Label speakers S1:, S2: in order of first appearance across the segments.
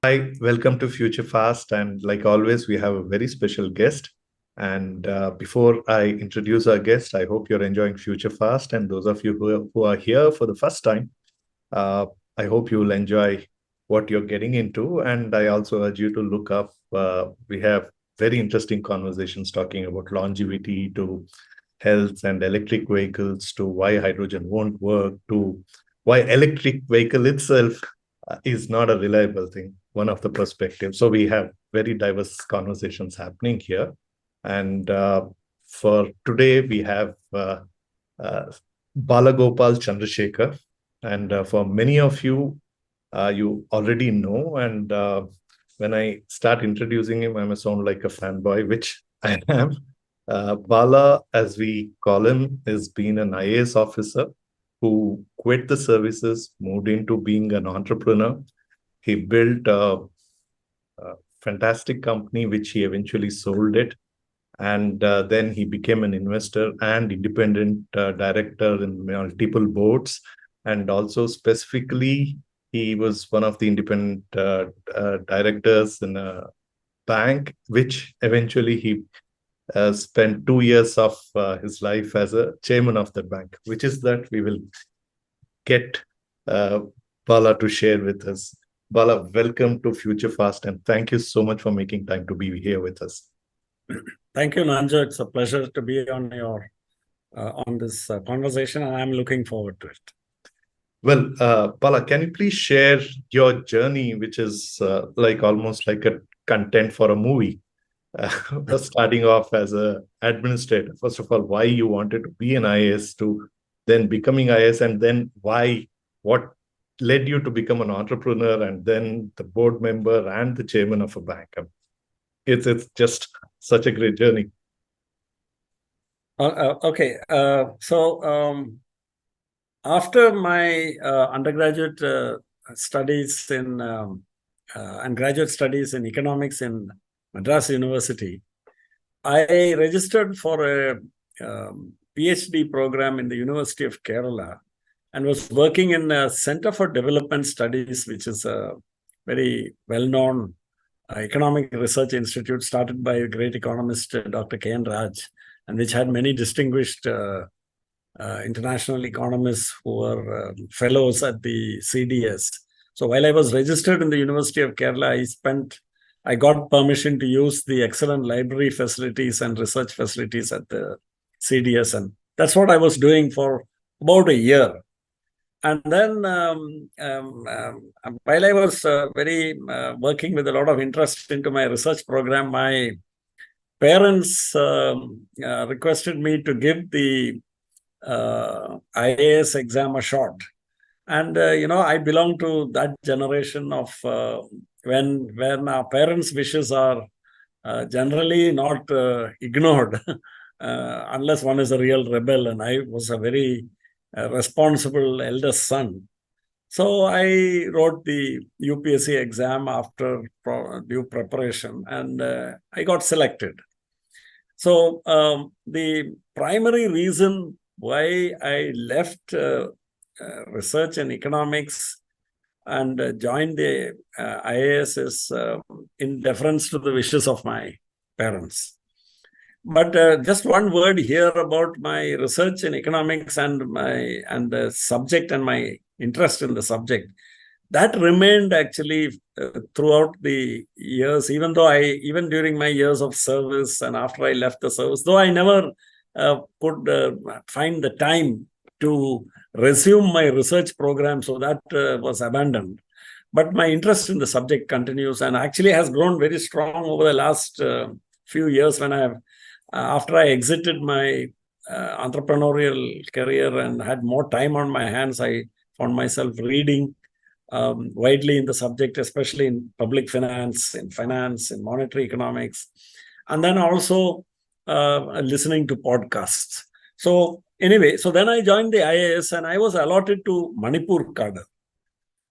S1: Hi, welcome to Future Fast. And like always, we have a very special guest. And before I introduce our guest, I hope you're enjoying Future Fast. And those of you who are here for the first time, uh, I hope you will enjoy what you're getting into. And I also urge you to look up. We have very interesting conversations talking about longevity to health and electric vehicles to why hydrogen won't work to why electric vehicle itself is not a reliable thing, one of the perspectives. So we have very diverse conversations happening here. And for today, we have uh, Balagopal Chandrasekhar. And for many of you, you already know. And when I start introducing him, I may sound like a fanboy, which I am. Bala, as we call him, has been an IAS officer who quit the services, moved into being an entrepreneur. He built a fantastic company, which he eventually sold it. And then he became an investor and independent director in multiple boards. And also specifically, he was one of the independent directors in a bank, which eventually he spent 2 years of his life as a chairman of the bank, which is that we will get Bala to share with us. Bala, welcome to Future Fast, and thank you so much for making time to be here with us.
S2: Thank you, Nanja. It's a pleasure to be on your on this conversation, and I'm looking forward to it.
S1: Well, Bala, can you please share your journey, which is like almost like a content for a movie? Starting off as an administrator, first of all, why you wanted to be an IAS to then becoming IAS, and then what led you to become an entrepreneur and then the board member and the chairman of a bank. It's just such a great journey.
S2: Okay. After my undergraduate studies and graduate studies in economics in Madras University, I registered for a PhD program in the University of Kerala and was working in a Center for Development Studies, which is a very well-known economic research institute started by a great economist, Dr. K.N. Raj, and which had many distinguished international economists who were fellows at the CDS. So while I was registered in the University of Kerala, I got permission to use the excellent library facilities and research facilities at the CDS. And that's what I was doing for about a year. And then while I was working with a lot of interest into my research program, my parents requested me to give the IAS exam a shot. And, I belong to that generation of when our parents' wishes are generally not ignored unless one is a real rebel. And I was a very responsible eldest son. So I wrote the UPSC exam after due preparation, and I got selected. So the primary reason why I left research and economics and joined the IAS is in deference to the wishes of my parents. But just one word here about my research in economics and the subject and my interest in the subject. That remained actually throughout the years, even during my years of service and after I left the service, though I never could find the time to resume my research program, so that was abandoned. But my interest in the subject continues and actually has grown very strong over the last few years when after I exited my entrepreneurial career and had more time on my hands, I found myself reading widely in the subject, especially in public finance, in monetary economics, and then also listening to podcasts. So anyway, then I joined the IAS and I was allotted to Manipur cadre.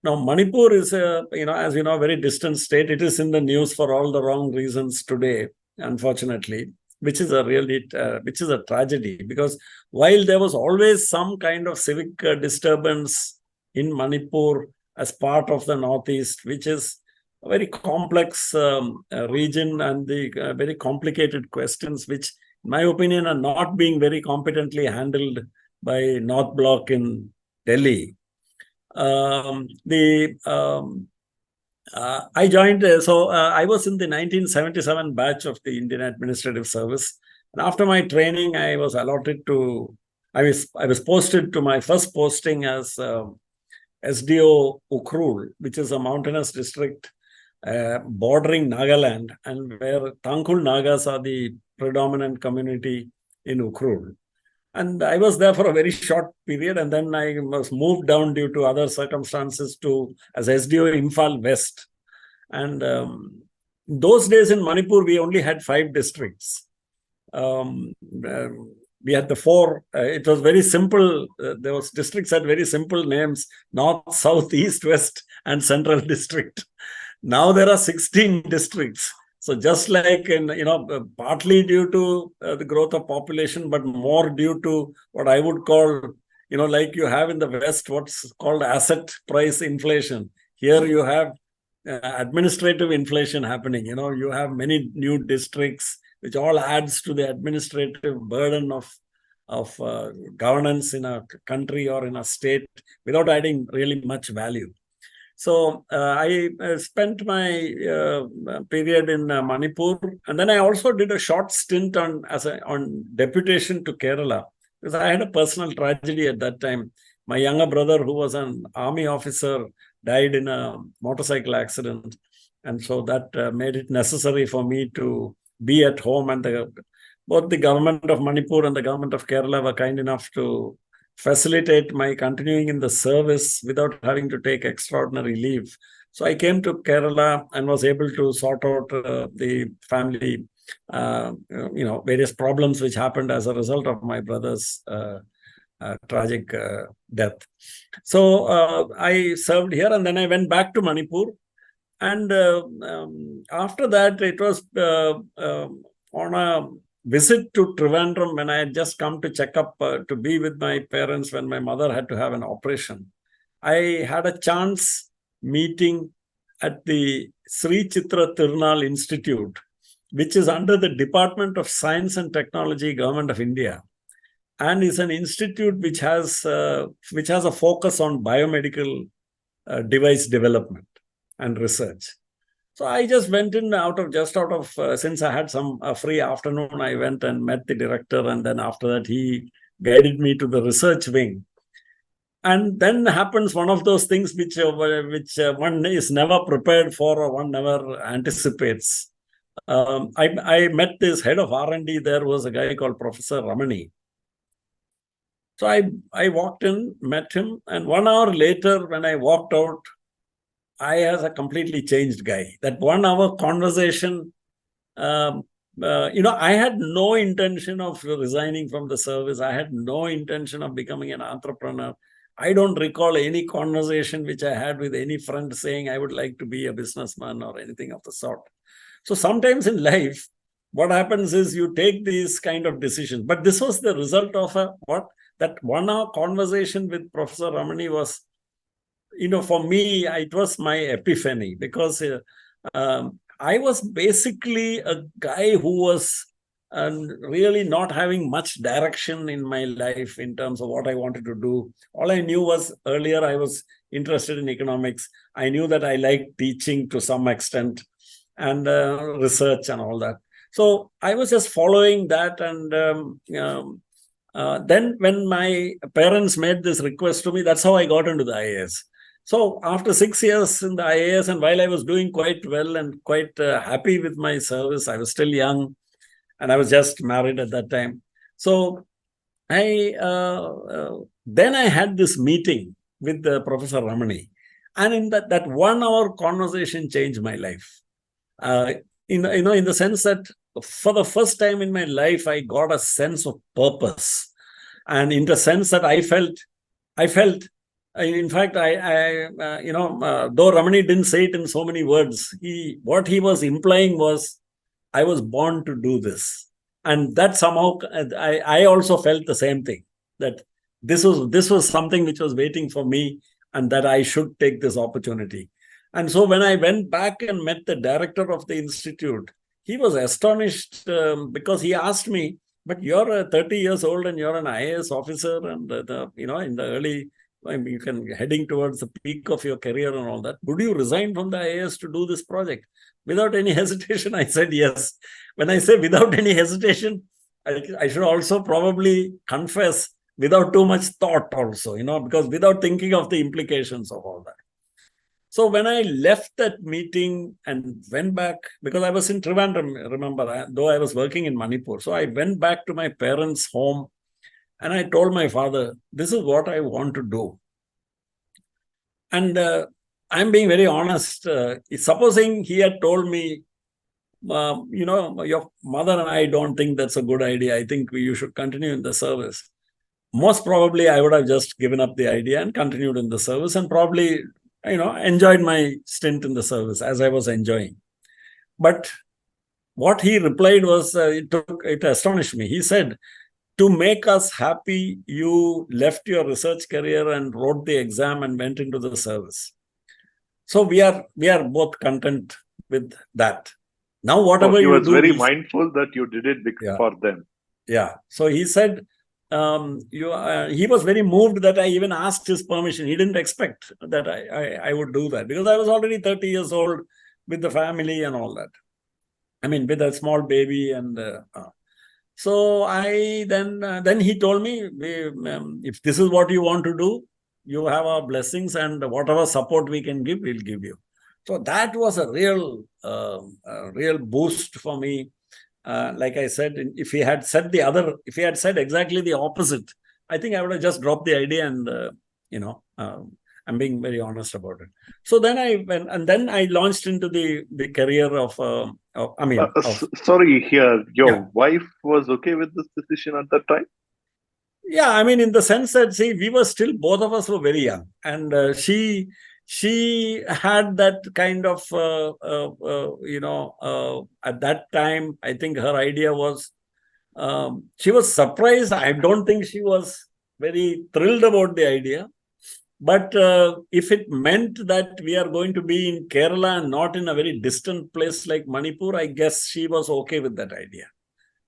S2: Now, Manipur is as you know, a very distant state. It is in the news for all the wrong reasons today, unfortunately, which is a tragedy, because while there was always some kind of civic disturbance in Manipur as part of the Northeast, which is a very complex region and the very complicated questions, which, in my opinion, are not being very competently handled by North Bloc in Delhi. I joined, I was in the 1977 batch of the Indian Administrative Service. And after my training, I was posted to my first posting as SDO Ukhrul, which is a mountainous district bordering Nagaland, and where Tangkhul Nagas are the predominant community in Ukhrul. And I was there for a very short period, and then I was moved down due to other circumstances as SDO Imphal West. And those days in Manipur, we only had 5 districts. We had the 4. It was very simple. Those districts had very simple names: North, South, East, West, and Central District. Now there are 16 districts. So just like partly due to the growth of population, but more due to what I would call, like you have in the West, what's called asset price inflation. Here you have administrative inflation happening. You have many new districts, which all adds to the administrative burden of governance in a country or in a state without adding really much value. So I spent my period in Manipur, and then I also did a short stint on deputation to Kerala, because I had a personal tragedy at that time. My younger brother, who was an army officer, died in a motorcycle accident, and so that made it necessary for me to be at home. And both the government of Manipur and the government of Kerala were kind enough to facilitate my continuing in the service without having to take extraordinary leave. So I came to Kerala and was able to sort out the family, various problems which happened as a result of my brother's tragic death. So I served here, and then I went back to Manipur. And after that, it was on a visit to Trivandrum when I had just come to check up to be with my parents when my mother had to have an operation. I had a chance meeting at the Sree Chitra Tirunal Institute, which is under the Department of Science and Technology, Government of India, and is an institute which has a focus on biomedical device development and research. So I just went in since I had some free afternoon, I went and met the director, and then after that he guided me to the research wing. And then happens one of those things which one is never prepared for or one never anticipates. I met this head of R&D. There was a guy called Professor Ramani. So I walked in, met him, and 1 hour later when I walked out, I was a completely changed guy. That 1 hour conversation, I had no intention of resigning from the service. I had no intention of becoming an entrepreneur. I don't recall any conversation which I had with any friend saying I would like to be a businessman or anything of the sort. So sometimes in life, what happens is you take these kind of decisions. But this was the result of that 1 hour conversation with Professor Ramani was, for me, it was my epiphany, because I was basically a guy who was really not having much direction in my life in terms of what I wanted to do. All I knew was earlier I was interested in economics. I knew that I liked teaching to some extent and research and all that. So I was just following that. And then when my parents made this request to me, that's how I got into the IAS. So after 6 years in the IAS, and while I was doing quite well and quite happy with my service, I was still young and I was just married at that time. So then I had this meeting with Professor Ramani. And in that 1 hour conversation changed my life. In the sense that for the first time in my life, I got a sense of purpose. And in the sense that I felt, in fact, though Ramani didn't say it in so many words, what he was implying was, I was born to do this. And that somehow, I also felt the same thing, that this was something which was waiting for me and that I should take this opportunity. And so when I went back and met the director of the institute, he was astonished because he asked me, but you're 30 years old and you're an IAS officer, and in the early, I mean, you can heading towards the peak of your career and all that. Would you resign from the IAS to do this project? Without any hesitation, I said yes. When I say without any hesitation, I should also probably confess without too much thought also, because without thinking of the implications of all that. So when I left that meeting and went back, because I was in Trivandrum, remember, though I was working in Manipur. So I went back to my parents' home and I told my father, this is what I want to do. And I'm being very honest. Supposing he had told me, your mother and I don't think that's a good idea. I think you should continue in the service. Most probably, I would have just given up the idea and continued in the service and probably enjoyed my stint in the service as I was enjoying. But what he replied was, it astonished me. He said, to make us happy, you left your research career and wrote the exam and went into the service. So we are both content with that. Now, whatever
S3: he
S2: you
S3: was
S2: do,
S3: very mindful that you did it for them.
S2: Yeah. So he said, he was very moved that I even asked his permission. He didn't expect that I would do that because I was already 30 years old with the family and all that. I mean, with a small baby. And so then he told me, if this is what you want to do, you have our blessings, and whatever support we can give, we'll give you. So that was a real boost for me. Like I said, if he had said exactly the opposite, I think I would have just dropped the idea and, I'm being very honest about it. So then I went, and then I launched into the career of
S3: sorry, here, your wife was okay with this decision at that time?
S2: Yeah, I mean, in the sense that, see, we were still, both of us were very young, and she had that kind of, at that time, I think her idea was, she was surprised. I don't think she was very thrilled about the idea. But if it meant that we are going to be in Kerala and not in a very distant place like Manipur, I guess she was okay with that idea.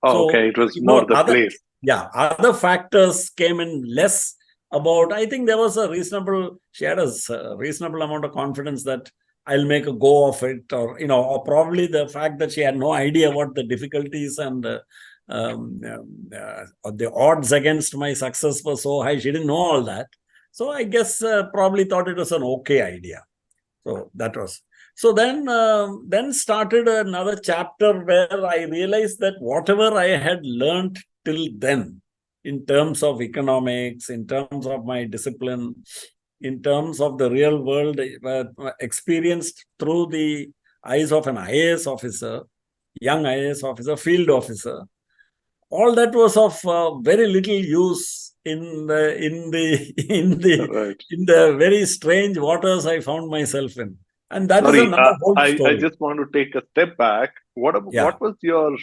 S3: Oh, okay. It was more the place.
S2: Yeah, other factors came in less about, I think there was she had a reasonable amount of confidence that I'll make a go of it, or probably the fact that she had no idea what the difficulties and the odds against my success were so high. She didn't know all that. So I guess probably thought it was an okay idea. So that was. So then started another chapter where I realized that whatever I had learned till then, in terms of economics, in terms of my discipline, in terms of the real world experienced through the eyes of an IAS officer, young IAS officer, field officer, all that was of very little use in the very strange waters I found myself in. And that is another whole story.
S3: I just want to take a step back. What was your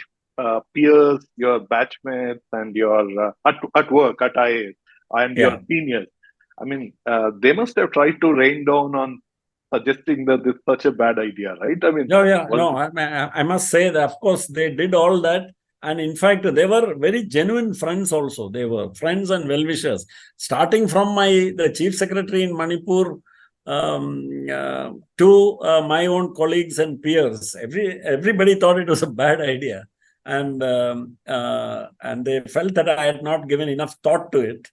S3: peers, your batchmates, and your at work at IAS and your seniors? I mean, they must have tried to rain down on suggesting that this is such a bad idea, right? I mean,
S2: I must say that, of course, they did all that. And in fact, they were very genuine friends also. They were friends and well-wishers. Starting from the chief secretary in Manipur to my own colleagues and peers. Everybody thought it was a bad idea. And they felt that I had not given enough thought to it,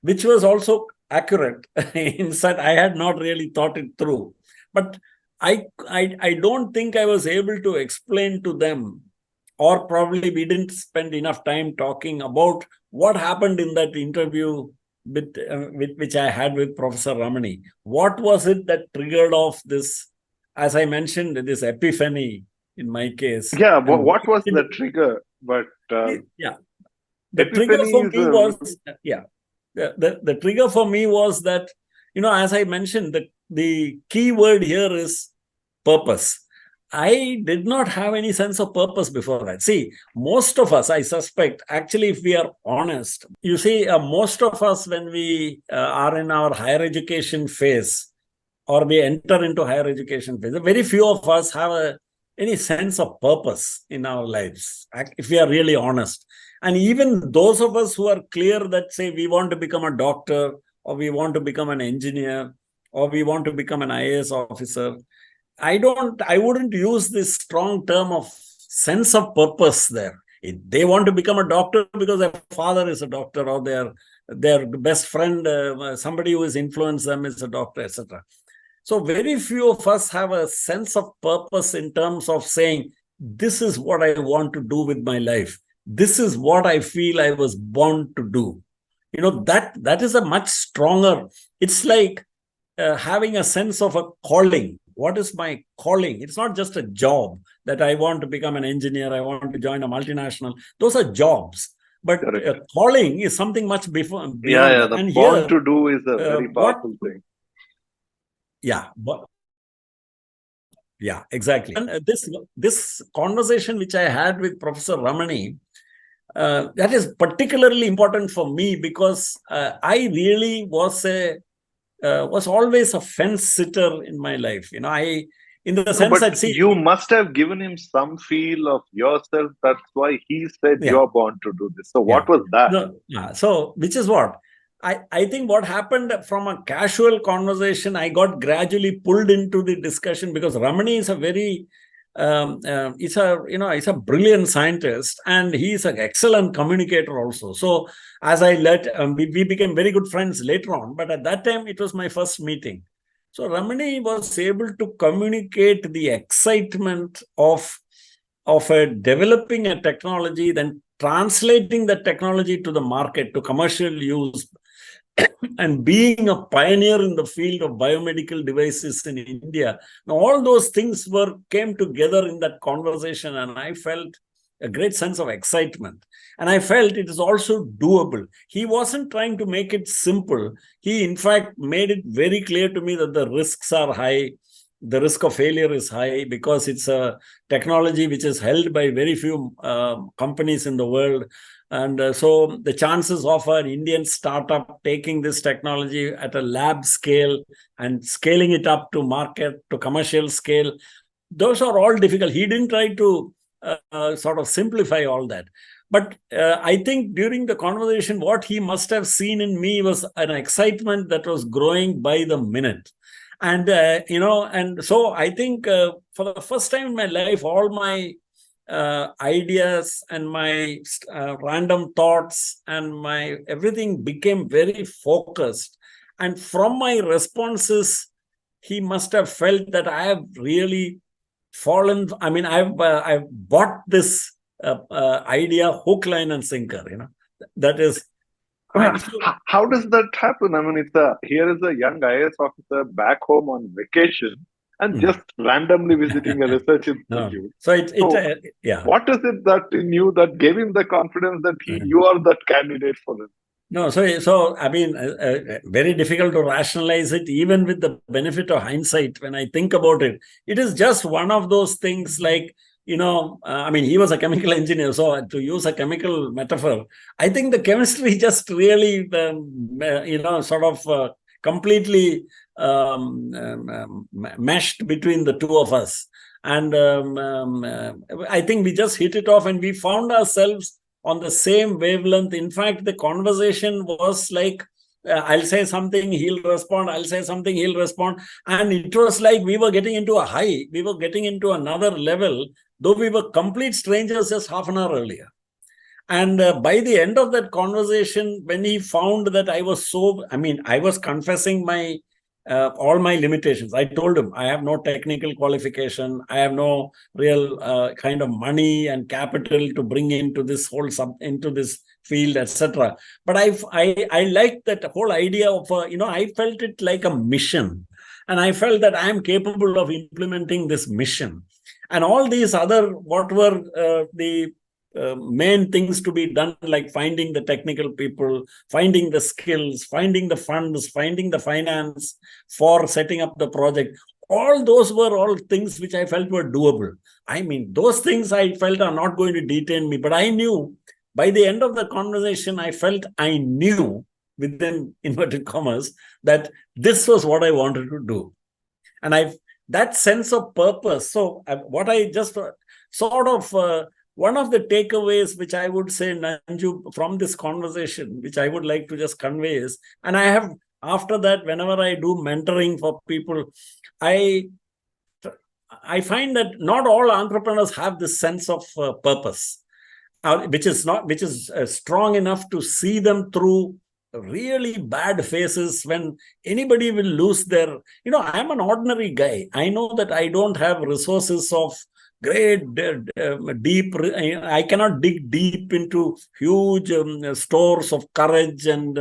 S2: which was also accurate. In fact, I had not really thought it through. But I don't think I was able to explain to them, or probably we didn't spend enough time talking about what happened in that interview with which I had with Professor Ramani. What was it that triggered off this, as I mentioned, this epiphany in my case?
S3: Yeah, what was the trigger? But
S2: the trigger for me was the trigger for me was that, as I mentioned, the key word here is purpose. I did not have any sense of purpose before that. See, most of us, I suspect, actually, if we are honest, you see, most of us, when we are in our higher education phase, or we enter into higher education phase, very few of us have any sense of purpose in our lives, if we are really honest. And even those of us who are clear that, say, we want to become a doctor, or we want to become an engineer, or we want to become an IAS officer, I wouldn't use this strong term of sense of purpose there. They want to become a doctor because their father is a doctor, or their best friend, somebody who has influenced them, is a doctor, etc. So very few of us have a sense of purpose in terms of saying, this is what I want to do with my life. This is what I feel I was born to do. That is a much stronger, it's like having a sense of a calling. What is my calling? It's not just a job that I want to become an engineer, I want to join a multinational. Those are jobs. But calling is something much beyond that.
S3: The
S2: and
S3: born
S2: here,
S3: to do is a very powerful thing.
S2: Yeah. Yeah, exactly. And this conversation which I had with Professor Ramani, that is particularly important for me because I really was always a fence sitter in my life. In the sense that,
S3: you must have given him some feel of yourself. That's why he said you're born to do this. So what was that?
S2: So which is what I think what happened from a casual conversation, I got gradually pulled into the discussion because Ramani is a very he's a brilliant scientist, and he's an excellent communicator also. So as I we became very good friends later on, but at that time it was my first meeting. So Ramani was able to communicate the excitement of developing a technology, then translating the technology to the market, to commercial use, and being a pioneer in the field of biomedical devices in India. Now, all those things came together in that conversation, and I felt a great sense of excitement. And I felt it is also doable. He wasn't trying to make it simple. He, in fact, made it very clear to me that the risks are high. The risk of failure is high because it's a technology which is held by very few companies in the world. And so the chances of an Indian startup taking this technology at a lab scale and scaling it up to market, to commercial scale, those are all difficult. He didn't try to sort of simplify all that. But I think during the conversation, what he must have seen in me was an excitement that was growing by the minute. And, and so I think for the first time in my life, all my ideas and my random thoughts and my everything became very focused. And from my responses, he must have felt that I have really fallen. I mean, I've bought this idea hook, line, and sinker. That is.
S3: How does that happen? I mean, here is a young IAS officer back home on vacation and just randomly visiting a research institute.
S2: So
S3: what is it that in you that gave him the confidence that you are that candidate for him?
S2: No, so I mean, very difficult to rationalize it, even with the benefit of hindsight. When I think about it, it is just one of those things like, I mean, he was a chemical engineer. So to use a chemical metaphor, I think the chemistry just really, sort of completely meshed between the two of us. And I think we just hit it off and we found ourselves on the same wavelength. In fact, the conversation was like, I'll say something, he'll respond. I'll say something, he'll respond. And it was like we were getting into a high. We were getting into another level, though we were complete strangers just half an hour earlier. And by the end of that conversation, when he found that I was confessing all my limitations. I told him I have no technical qualification. I have no real kind of money and capital to bring into this into this field, etc. But I liked that whole idea of I felt it like a mission, and I felt that I am capable of implementing this mission, and all these other what were the main things to be done, like finding the technical people, finding the skills, finding the funds, finding the finance for setting up the project. All those were all things which I felt were doable. I mean, those things I felt are not going to detain me, but I knew by the end of the conversation, I knew within inverted commas that this was what I wanted to do. And that sense of purpose. So what I just sort of, one of the takeaways which I would say, Nanju, from this conversation, which I would like to just convey is, and I have, after that, whenever I do mentoring for people, I find that not all entrepreneurs have this sense of purpose, which is strong enough to see them through really bad phases when anybody will lose their, I'm an ordinary guy. I know that I don't have resources of great deep, I cannot dig deep into huge stores of courage and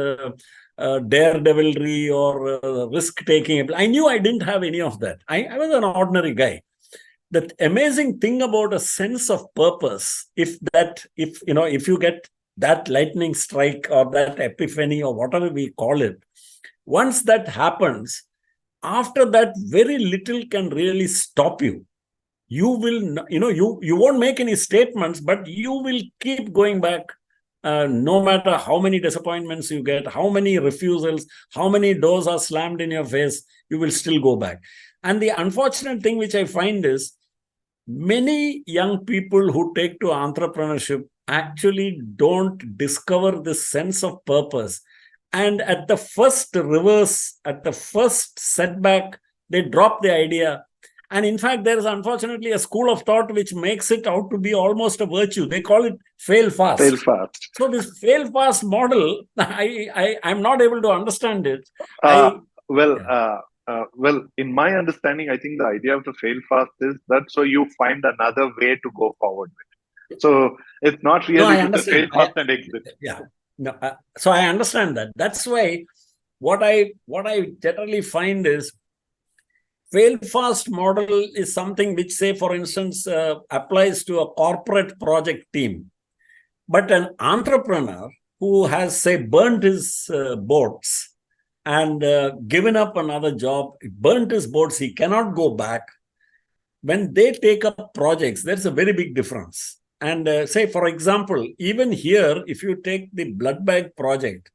S2: daredevilry or risk-taking. I knew I didn't have any of that. I was an ordinary guy. The amazing thing about a sense of purpose, if you get that lightning strike or that epiphany or whatever we call it, once that happens, after that, very little can really stop you. You will, you won't make any statements, but you will keep going back. No matter how many disappointments you get, how many refusals, how many doors are slammed in your face, you will still go back. And the unfortunate thing which I find is, many young people who take to entrepreneurship actually don't discover this sense of purpose. And at the first reverse, at the first setback, they drop the idea. And in fact, there is unfortunately a school of thought which makes it out to be almost a virtue. They call it fail fast.
S3: Fail fast.
S2: So this fail fast model, I'm not able to understand it.
S3: Well, in my understanding, I think the idea of the fail fast is that so you find another way to go forward with. So it's not really just a fail fast and exit.
S2: Yeah. No, so I understand that. That's why what I generally find is, fail fast model is something which, say, for instance, applies to a corporate project team. But an entrepreneur who has, say, burnt his boats and given up another job, burnt his boats, he cannot go back. When they take up projects, there's a very big difference. And say, for example, even here, if you take the blood bag project,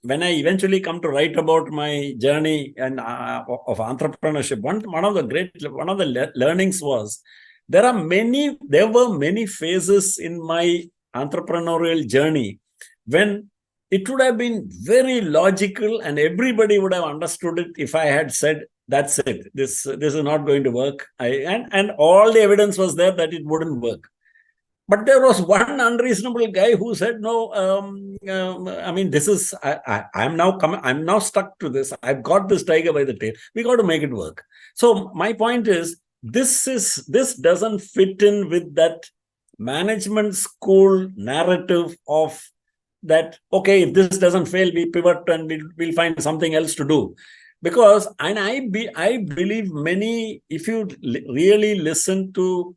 S2: when I eventually come to write about my journey and of entrepreneurship, one of the learnings was, there were many phases in my entrepreneurial journey when it would have been very logical and everybody would have understood it if I had said, that's it, this is not going to work. And all the evidence was there that it wouldn't work. But there was one unreasonable guy who said, no, I mean, this is, I'm now stuck to this. I've got this tiger by the tail. We got to make it work. So my point is, this doesn't fit in with that management school narrative of that, okay, if this doesn't fail, we pivot and we'll find something else to do. Because, and I believe many, if you really listen to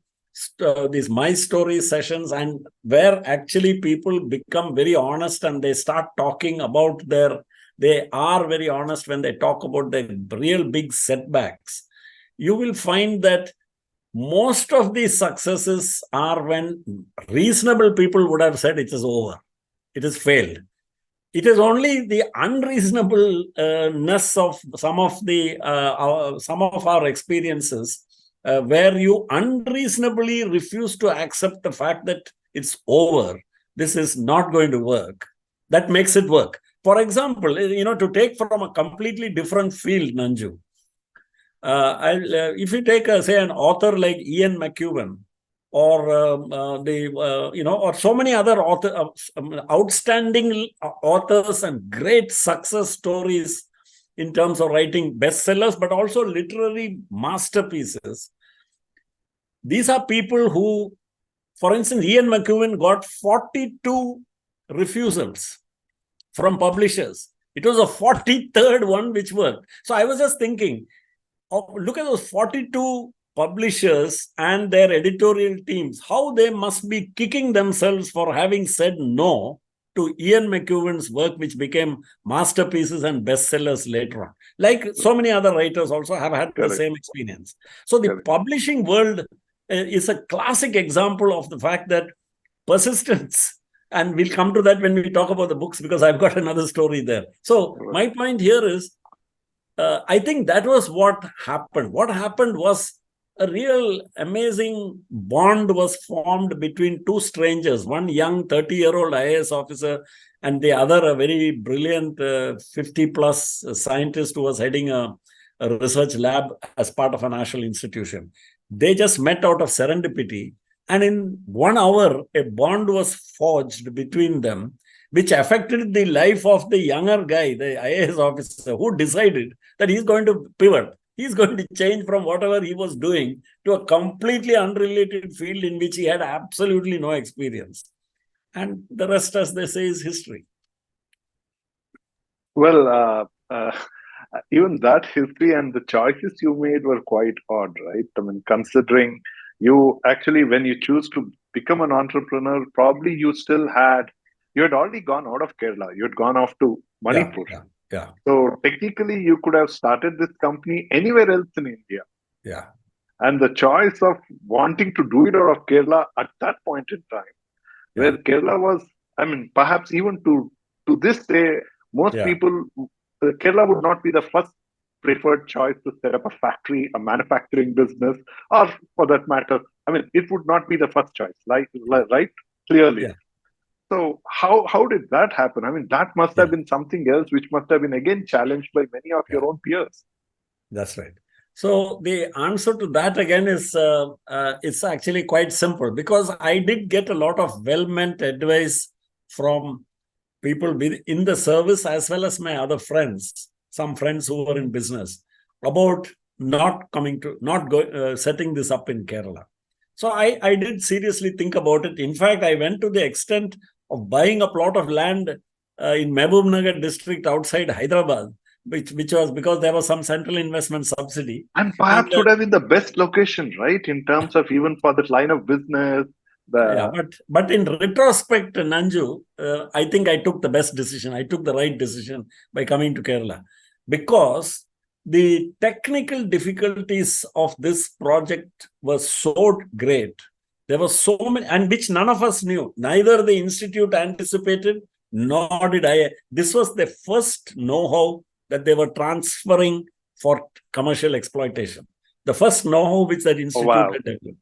S2: these My Story sessions, and where actually people become very honest and they start talking about they are very honest when they talk about their real big setbacks, you will find that most of these successes are when reasonable people would have said it is over, it has failed. It is only the unreasonableness of some of our experiences where you unreasonably refuse to accept the fact that it's over, this is not going to work, that makes it work. For example, to take from a completely different field, Nanju, if you take, say, an author like Ian McEwan, or or so many other outstanding authors and great success stories in terms of writing bestsellers, but also literary masterpieces. These are people who, for instance, Ian McEwan got 42 refusals from publishers. It was a 43rd one which worked. So I was just thinking, look at those 42 publishers and their editorial teams, how they must be kicking themselves for having said no to Ian McEwan's work, which became masterpieces and bestsellers later on. Like so many other writers also have had the same experience. So the publishing world is a classic example of the fact that persistence, and we'll come to that when we talk about the books, because I've got another story there. So my point here is, I think that was what happened. What happened was a real amazing bond was formed between two strangers, one young 30-year-old IAS officer and the other a very brilliant 50-plus scientist who was heading a research lab as part of a national institution. They just met out of serendipity, and in 1 hour, a bond was forged between them, which affected the life of the younger guy, the IAS officer, who decided that he's going to pivot. He's going to change from whatever he was doing to a completely unrelated field in which he had absolutely no experience. And the rest, as they say, is history.
S3: Well, even that history and the choices you made were quite odd, right? I mean, considering you actually, when you choose to become an entrepreneur, probably you had already gone out of Kerala. You had gone off to Manipur.
S2: Yeah.
S3: So technically, you could have started this company anywhere else in India.
S2: Yeah.
S3: And the choice of wanting to do it out of Kerala at that point in time, where Kerala was, I mean, perhaps even to this day, most people, Kerala would not be the first preferred choice to set up a factory, a manufacturing business, or for that matter, I mean, it would not be the first choice, right? Clearly.
S2: Yeah.
S3: So how did that happen? I mean, that must have been something else which must have been again challenged by many of your own peers.
S2: That's right. So the answer to that again is it's actually quite simple, because I did get a lot of well-meant advice from people in the service as well as my other friends, some friends who were in business, about setting this up in Kerala. So I did seriously think about it. In fact, I went to the extent of buying a plot of land in Mehboob district outside Hyderabad, which was because there was some central investment subsidy.
S3: And perhaps would have been the best location, right? In terms of even for that line of business.
S2: But in retrospect, Nanju, I think I took the best decision. I took the right decision by coming to Kerala, because the technical difficulties of this project were so great. There were so many, and which none of us knew. Neither the institute anticipated, nor did I. This was the first know-how that they were transferring for commercial exploitation. The first know-how which that institute had developed.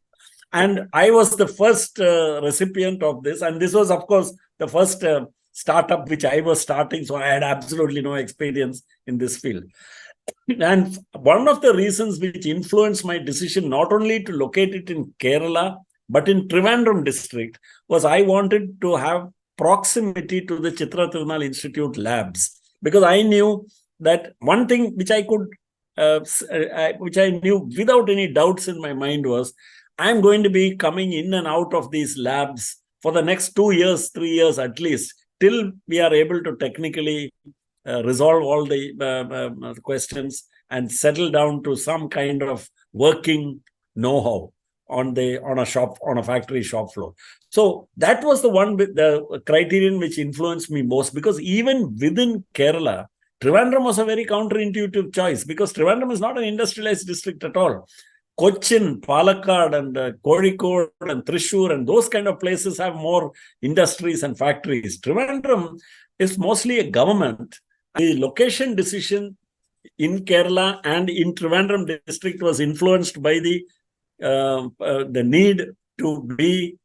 S2: And I was the first recipient of this. And this was, of course, the first startup which I was starting. So I had absolutely no experience in this field. And one of the reasons which influenced my decision not only to locate it in Kerala, but in Trivandrum district, was I wanted to have proximity to the Chitra Tirunal Institute labs. Because I knew that one thing which I knew without any doubts in my mind was, I'm going to be coming in and out of these labs for the next 2 years, 3 years at least, till we are able to technically resolve all the questions and settle down to some kind of working know-how on a factory shop floor. So that was the criterion which influenced me most, because even within Kerala, Trivandrum was a very counterintuitive choice, because Trivandrum is not an industrialized district at all. Cochin, Palakkad, and Kozhikode, and Thrissur, and those kind of places have more industries and factories. Trivandrum is mostly a government. The location decision in Kerala and in Trivandrum district was influenced by the need to be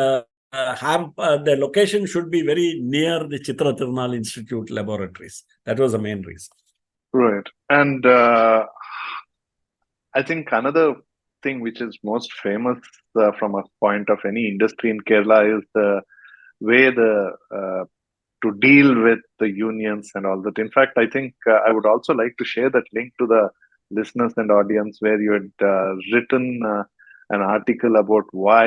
S2: the location should be very near the Chitra Tirunal Institute laboratories. That was the main reason.
S3: Right. And I think another thing which is most famous from a point of any industry in Kerala is the way to deal with the unions and all that. In fact, I think I would also like to share that link to the listeners and audience, where you had written an article about why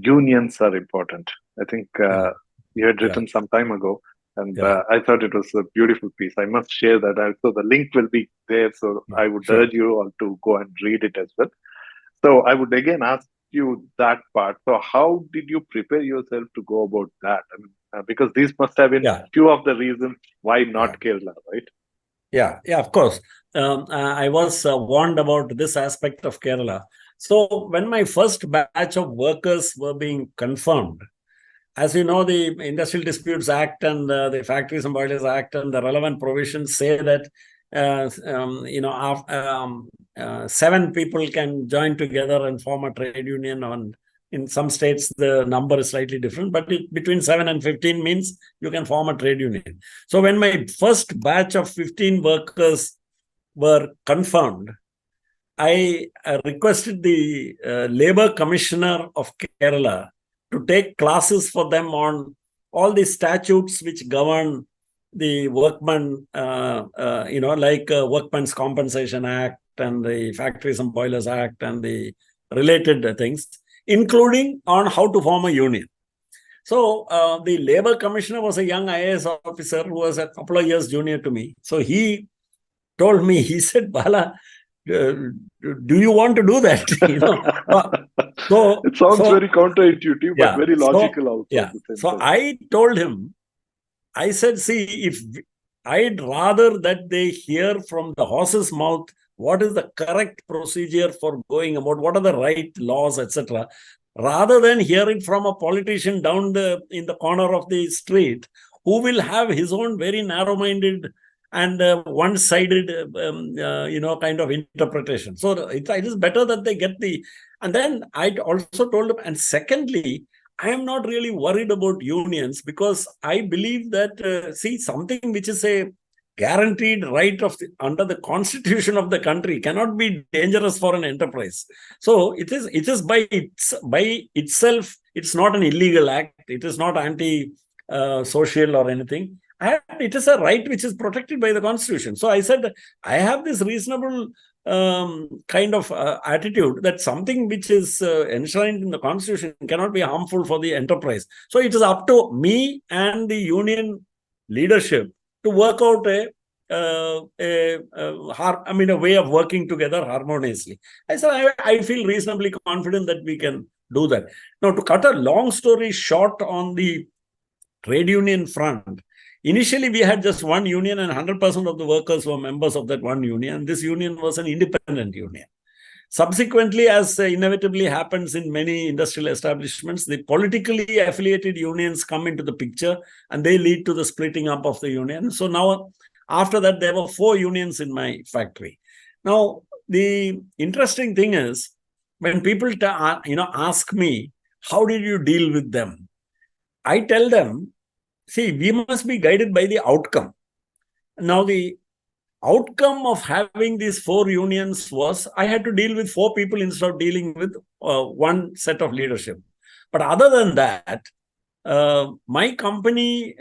S3: unions are important. I think you had written some time ago. And I thought it was a beautiful piece. I must share that. So the link will be there. So I would urge you all to go and read it as well. So I would again ask you that part. So how did you prepare yourself to go about that? I mean, because these must have been few of the reasons why not Kerala, right?
S2: Yeah, of course. I was warned about this aspect of Kerala. So when my first batch of workers were being confirmed, as you know, the Industrial Disputes Act and the Factories and Boilers Act and the relevant provisions say that 7 people can join together and form a trade union. And in some states, the number is slightly different, but between 7 and 15 means you can form a trade union. So when my first batch of 15 workers were confirmed, I requested the Labour Commissioner of Kerala to take classes for them on all the statutes which govern the workman, like Workmen's Compensation Act and the Factories and Boilers Act and the related things, including on how to form a union. So the Labour Commissioner was a young IAS officer who was a couple of years junior to me. So he told me, he said, Bala, do you want to do that?
S3: So it sounds very counterintuitive, but very logical also.
S2: Yeah. So I told him, I said, see, if I'd rather that they hear from the horse's mouth what is the correct procedure for going about, what are the right laws, etc., rather than hear it from a politician down in the corner of the street who will have his own very narrow-minded and one-sided, kind of interpretation. So it is better that they get the... And then I also told them, and secondly, I am not really worried about unions because I believe that, something which is a guaranteed right under the constitution of the country cannot be dangerous for an enterprise. So it is by itself, it's not an illegal act. It is not anti-social or anything. And it is a right which is protected by the constitution. So I said, I have this reasonable kind of attitude that something which is enshrined in the constitution cannot be harmful for the enterprise. So it is up to me and the union leadership to work out a way of working together harmoniously. I said, I feel reasonably confident that we can do that. Now, to cut a long story short on the trade union front, initially, we had just one union and 100% of the workers were members of that one union. And this union was an independent union. Subsequently, as inevitably happens in many industrial establishments, the politically affiliated unions come into the picture and they lead to the splitting up of the union. So now, after that, there were 4 unions in my factory. Now, the interesting thing is, when people ask me, how did you deal with them? I tell them, see, we must be guided by the outcome. Now, the outcome of having these 4 unions was I had to deal with 4 people instead of dealing with one set of leadership. But other than that, my company,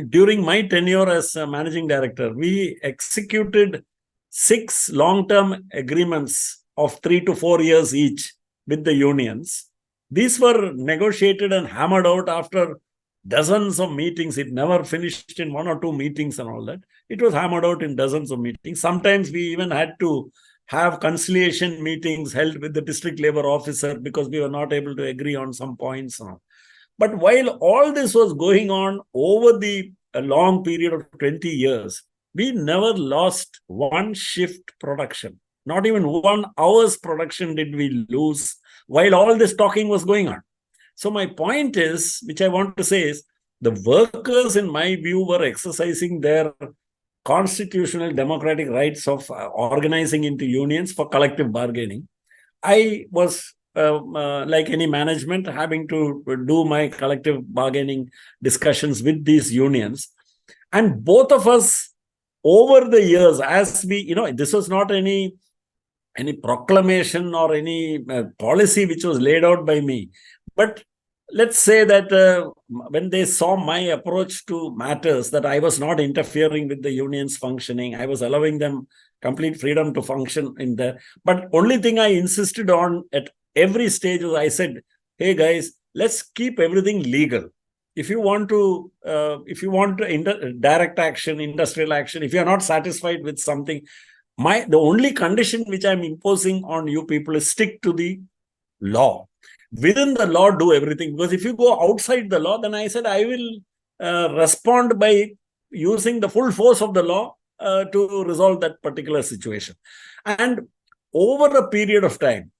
S2: during my tenure as managing director, we executed 6 long-term agreements of 3 to 4 years each with the unions. These were negotiated and hammered out after dozens of meetings. It never finished in 1 or 2 meetings and all that. It was hammered out in dozens of meetings. Sometimes we even had to have conciliation meetings held with the district labor officer because we were not able to agree on some points. But while all this was going on over the long period of 20 years, we never lost one shift production. Not even 1 hour's production did we lose while all this talking was going on. So my point is, which I want to say is, the workers, in my view, were exercising their constitutional democratic rights of organizing into unions for collective bargaining. I was, like any management, having to do my collective bargaining discussions with these unions. And both of us, over the years, as we, this was not any proclamation or any policy which was laid out by me. But let's say that when they saw my approach to matters, that I was not interfering with the union's functioning, I was allowing them complete freedom to function in there. But only thing I insisted on at every stage was, I said, hey guys, let's keep everything legal. If you want to direct action, industrial action, if you're not satisfied with something, the only condition which I'm imposing on you people is stick to the law. Within the law, do everything. Because if you go outside the law, then I said I will respond by using the full force of the law to resolve that particular situation. And over a period of time,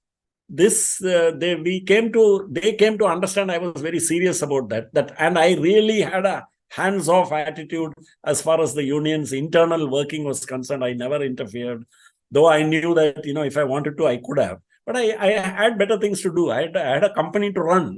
S2: they came to understand I was very serious about that, and I really had a hands-off attitude as far as the union's internal working was concerned. I never interfered, though I knew that, if I wanted to, I could have. But I had better things to do. I had a company to run,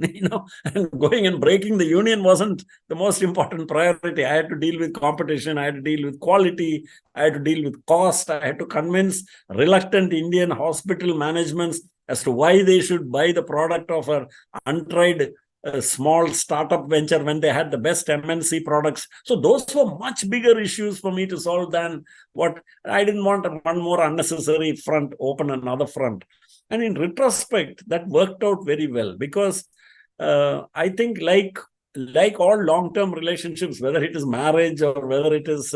S2: and going and breaking the union wasn't the most important priority. I had to deal with competition. I had to deal with quality. I had to deal with cost. I had to convince reluctant Indian hospital managements as to why they should buy the product of an untried small startup venture when they had the best MNC products. So those were much bigger issues for me to solve than what I didn't want. One more unnecessary front, open another front. And in retrospect, that worked out very well, because I think like all long-term relationships, whether it is marriage or whether it is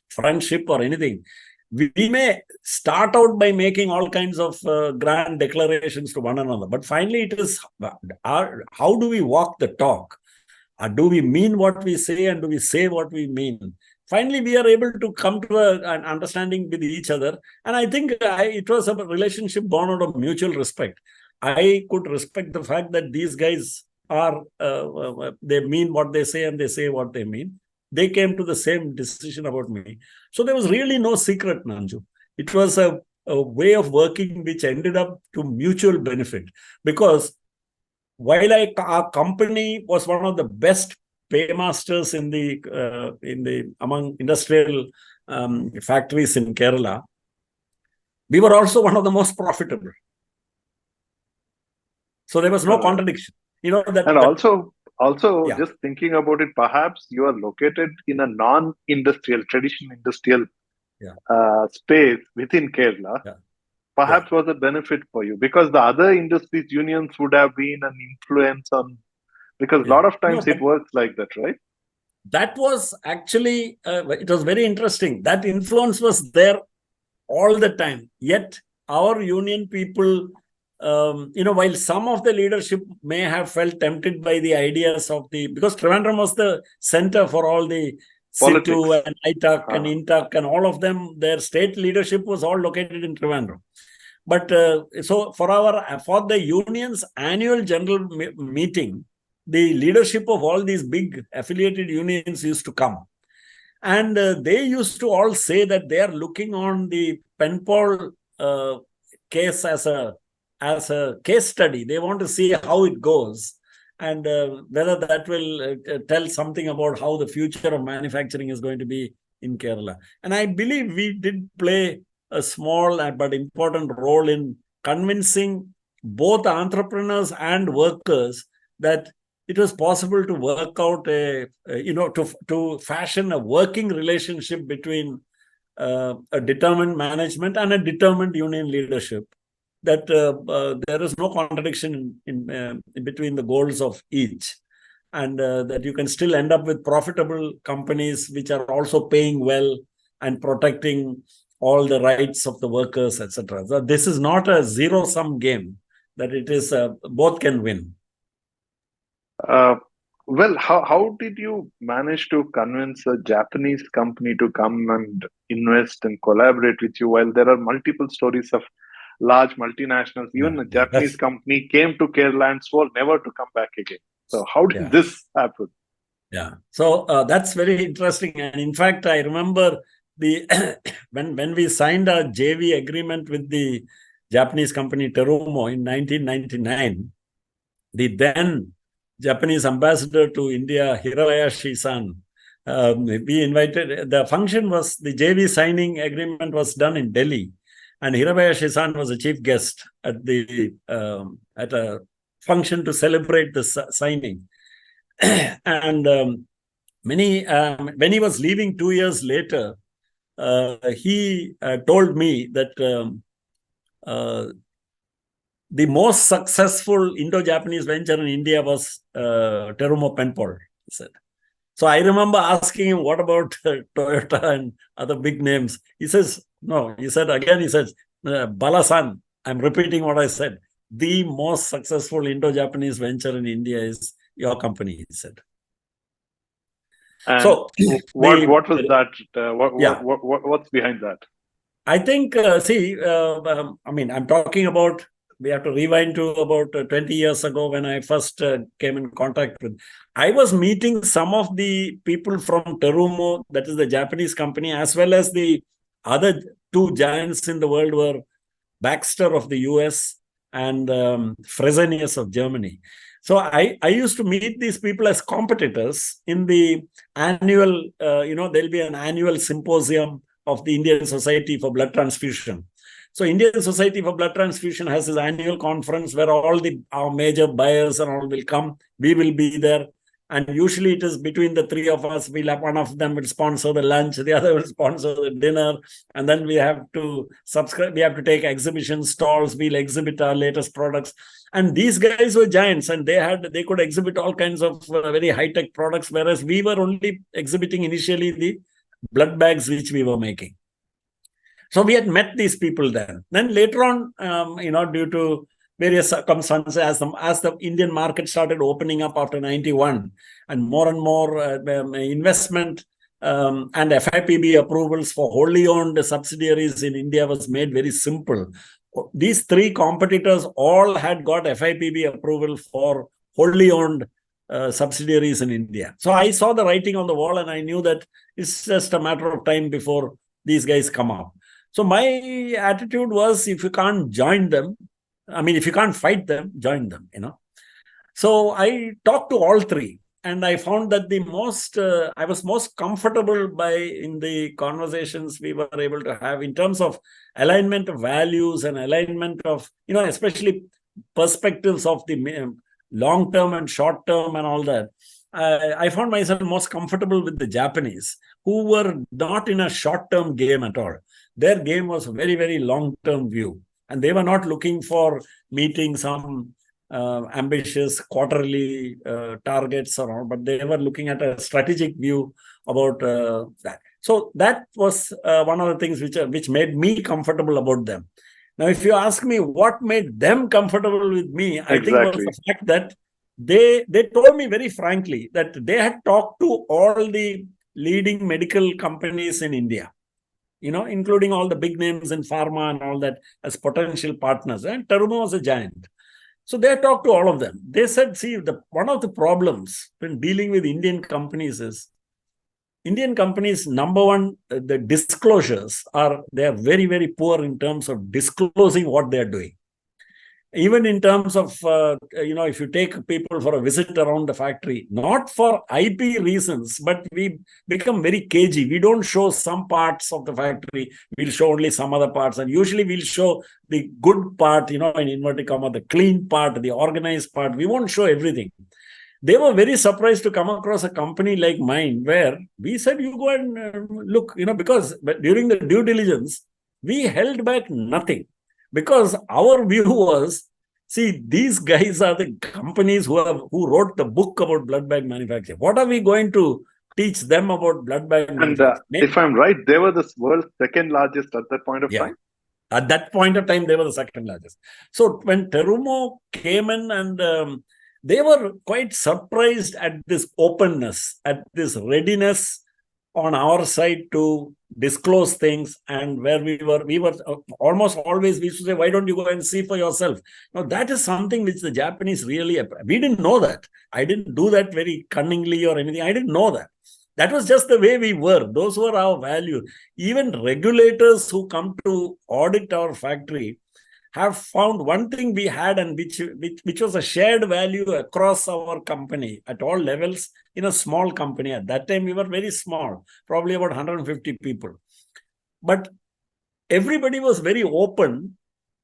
S2: friendship or anything, we may start out by making all kinds of grand declarations to one another. But finally, it is how do we walk the talk? Do we mean what we say, and do we say what we mean? Finally, we are able to come to an understanding with each other. And I think it was a relationship born out of mutual respect. I could respect the fact that these guys they mean what they say and they say what they mean. They came to the same decision about me. So there was really no secret, Nanju. It was a way of working which ended up to mutual benefit, because while our company was one of the best paymasters among industrial factories in Kerala, we were also one of the most profitable. So there was no contradiction.
S3: Also, just thinking about it, perhaps you are located in a non-industrial, traditional industrial space within Kerala. Yeah. Perhaps was a benefit for you, because the other industries unions would have been an influence on, because a lot of times it works like that, right?
S2: That was actually, it was very interesting. That influence was there all the time. Yet our union people, while some of the leadership may have felt tempted by the ideas of because Trivandrum was the center for all the SITU and ITAC and INTAC and all of them, their state leadership was all located in Trivandrum. But so for the union's annual general meeting, the leadership of all these big affiliated unions used to come. And they used to all say that they are looking on the Penpal case as a case study. They want to see how it goes, and whether that will tell something about how the future of manufacturing is going to be in Kerala. And I believe we did play a small but important role in convincing both entrepreneurs and workers that it was possible to work out to fashion a working relationship between a determined management and a determined union leadership, that there is no contradiction in between the goals of each, and that you can still end up with profitable companies which are also paying well and protecting all the rights of the workers, etc. So this is not a zero-sum game, that it is both can win.
S3: Well, how did you manage to convince a Japanese company to come and invest and collaborate with you, while there are multiple stories of large multinationals? Even a Japanese company came to Kerala and swore never to come back again. So how did this happen?
S2: Yeah, so that's very interesting. And in fact, I remember when we signed a JV agreement with the Japanese company Terumo in 1999, the then Japanese ambassador to India, Hirabayashi-san, we invited, the function was, the JV signing agreement was done in Delhi, and Hirabayashi-san was a chief guest at a function to celebrate the signing. And when he was leaving 2 years later, he told me that the most successful Indo-Japanese venture in India was Terumo Penpal, he said. So I remember asking him, what about Toyota and other big names? He says, no. He said, Bala-san, I'm repeating what I said. The most successful Indo-Japanese venture in India is your company, he said.
S3: And so what was that? What's behind that?
S2: I think, I'm talking about we have to rewind to about 20 years ago when I first came in contact with. I was meeting some of the people from Terumo, that is the Japanese company, as well as the other two giants in the world were Baxter of the US and Fresenius of Germany. So I used to meet these people as competitors in the annual, there'll be an annual symposium of the Indian Society for Blood Transfusion. So Indian Society for Blood Transfusion has this annual conference where all our major buyers and all will come. We will be there. And usually it is between the three of us. We'll have one of them will sponsor the lunch, the other will sponsor the dinner. And then we have to subscribe. We have to take exhibition stalls. We'll exhibit our latest products. And these guys were giants, and they could exhibit all kinds of very high-tech products, whereas we were only exhibiting initially the blood bags which we were making. So we had met these people then. Then later on, due to various circumstances, as the Indian market started opening up after 91, and more investment and FIPB approvals for wholly owned subsidiaries in India was made very simple. These three competitors all had got FIPB approval for wholly owned subsidiaries in India. So I saw the writing on the wall, and I knew that it's just a matter of time before these guys come up. So my attitude was, if you can't join them, if you can't fight them, join them, So I talked to all three, and I found that I was most comfortable in the conversations we were able to have in terms of alignment of values and alignment of, especially perspectives of the long term and short term and all that. I found myself most comfortable with the Japanese, who were not in a short term game at all. Their game was a very, very long term view. And they were not looking for meeting some ambitious quarterly targets or all, but they were looking at a strategic view about that. So that was one of the things which made me comfortable about them. Now, if you ask me what made them comfortable with me, I think it was the fact that they told me very frankly that they had talked to all the leading medical companies in India, including all the big names in pharma and all that as potential partners. And Terumo was a giant. So they talked to all of them. They said, see, one of the problems when dealing with Indian companies is, Indian companies, number one, the disclosures they are very, very poor in terms of disclosing what they are doing. Even in terms of, if you take people for a visit around the factory, not for IP reasons, but we become very cagey. We don't show some parts of the factory. We'll show only some other parts. And usually we'll show the good part, in inverted comma, the clean part, the organized part. We won't show everything. They were very surprised to come across a company like mine where we said, you go and look, because during the due diligence, we held back nothing. Because our view was, see, these guys are the companies who wrote the book about blood bag manufacturing. What are we going to teach them about blood bag manufacturing?
S3: And if I'm right, they were the world's second largest at that point of time?
S2: At that point of time, they were the second largest. So when Terumo came in and they were quite surprised at this openness, at this readiness on our side to disclose things, and where we were almost always, we used to say, why don't you go and see for yourself? Now that is something which the Japanese really, we didn't know that. I didn't do that very cunningly or anything. I didn't know that. That was just the way we were. Those were our values. Even regulators who come to audit our factory have found one thing we had, and which was a shared value across our company at all levels in a small company. At that time, we were very small, probably about 150 people. But everybody was very open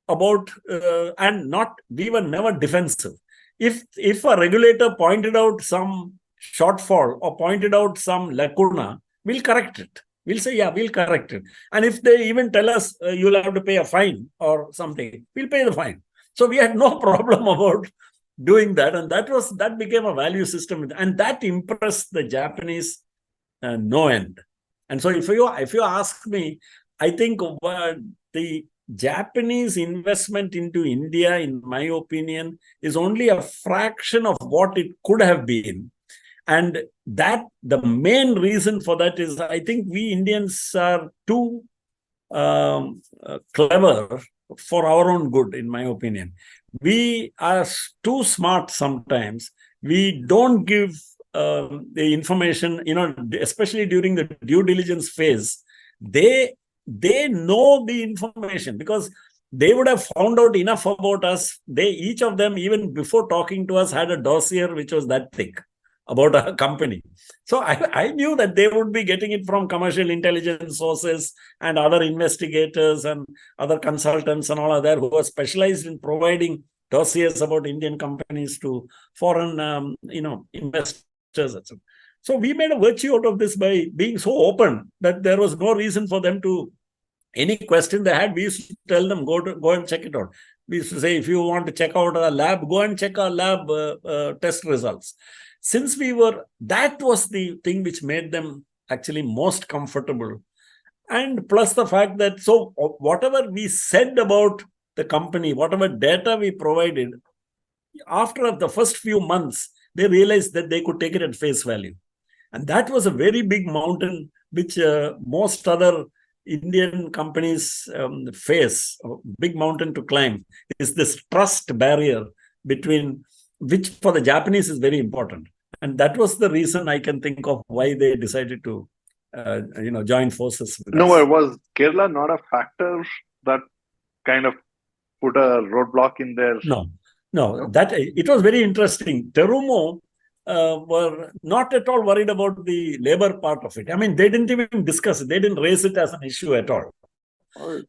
S2: about, we were never defensive. If a regulator pointed out some shortfall or pointed out some lacuna, we'll correct it. We'll say, yeah, we'll correct it. And if they even tell us you'll have to pay a fine or something, we'll pay the fine. So we had no problem about doing that. And that became a value system. And that impressed the Japanese no end. And so if you ask me, I think the Japanese investment into India, in my opinion, is only a fraction of what it could have been. And that the main reason for that is, I think we Indians are too clever for our own good, in my opinion. We are too smart sometimes. We don't give the information, especially during the due diligence phase. They know the information because they would have found out enough about us. Each of them, even before talking to us, had a dossier which was that thick about our company. So I knew that they would be getting it from commercial intelligence sources and other investigators and other consultants and all of that who are specialized in providing dossiers about Indian companies to foreign, investors, etc. So we made a virtue out of this by being so open that there was no reason for them to, any question they had, we used to tell them, go and check it out. We used to say, if you want to check out our lab, go and check our lab test results. Since that was the thing which made them actually most comfortable. And plus the fact that, so whatever we said about the company, whatever data we provided, after the first few months, they realized that they could take it at face value. And that was a very big mountain, which most other Indian companies face, a big mountain to climb, is this trust barrier which for the Japanese is very important. And that was the reason I can think of why they decided to, join forces with us.
S3: Was Kerala not a factor that kind of put a roadblock in there?
S2: No. That it was very interesting. Terumo were not at all worried about the labor part of it. I mean, they didn't even discuss it. They didn't raise it as an issue at all.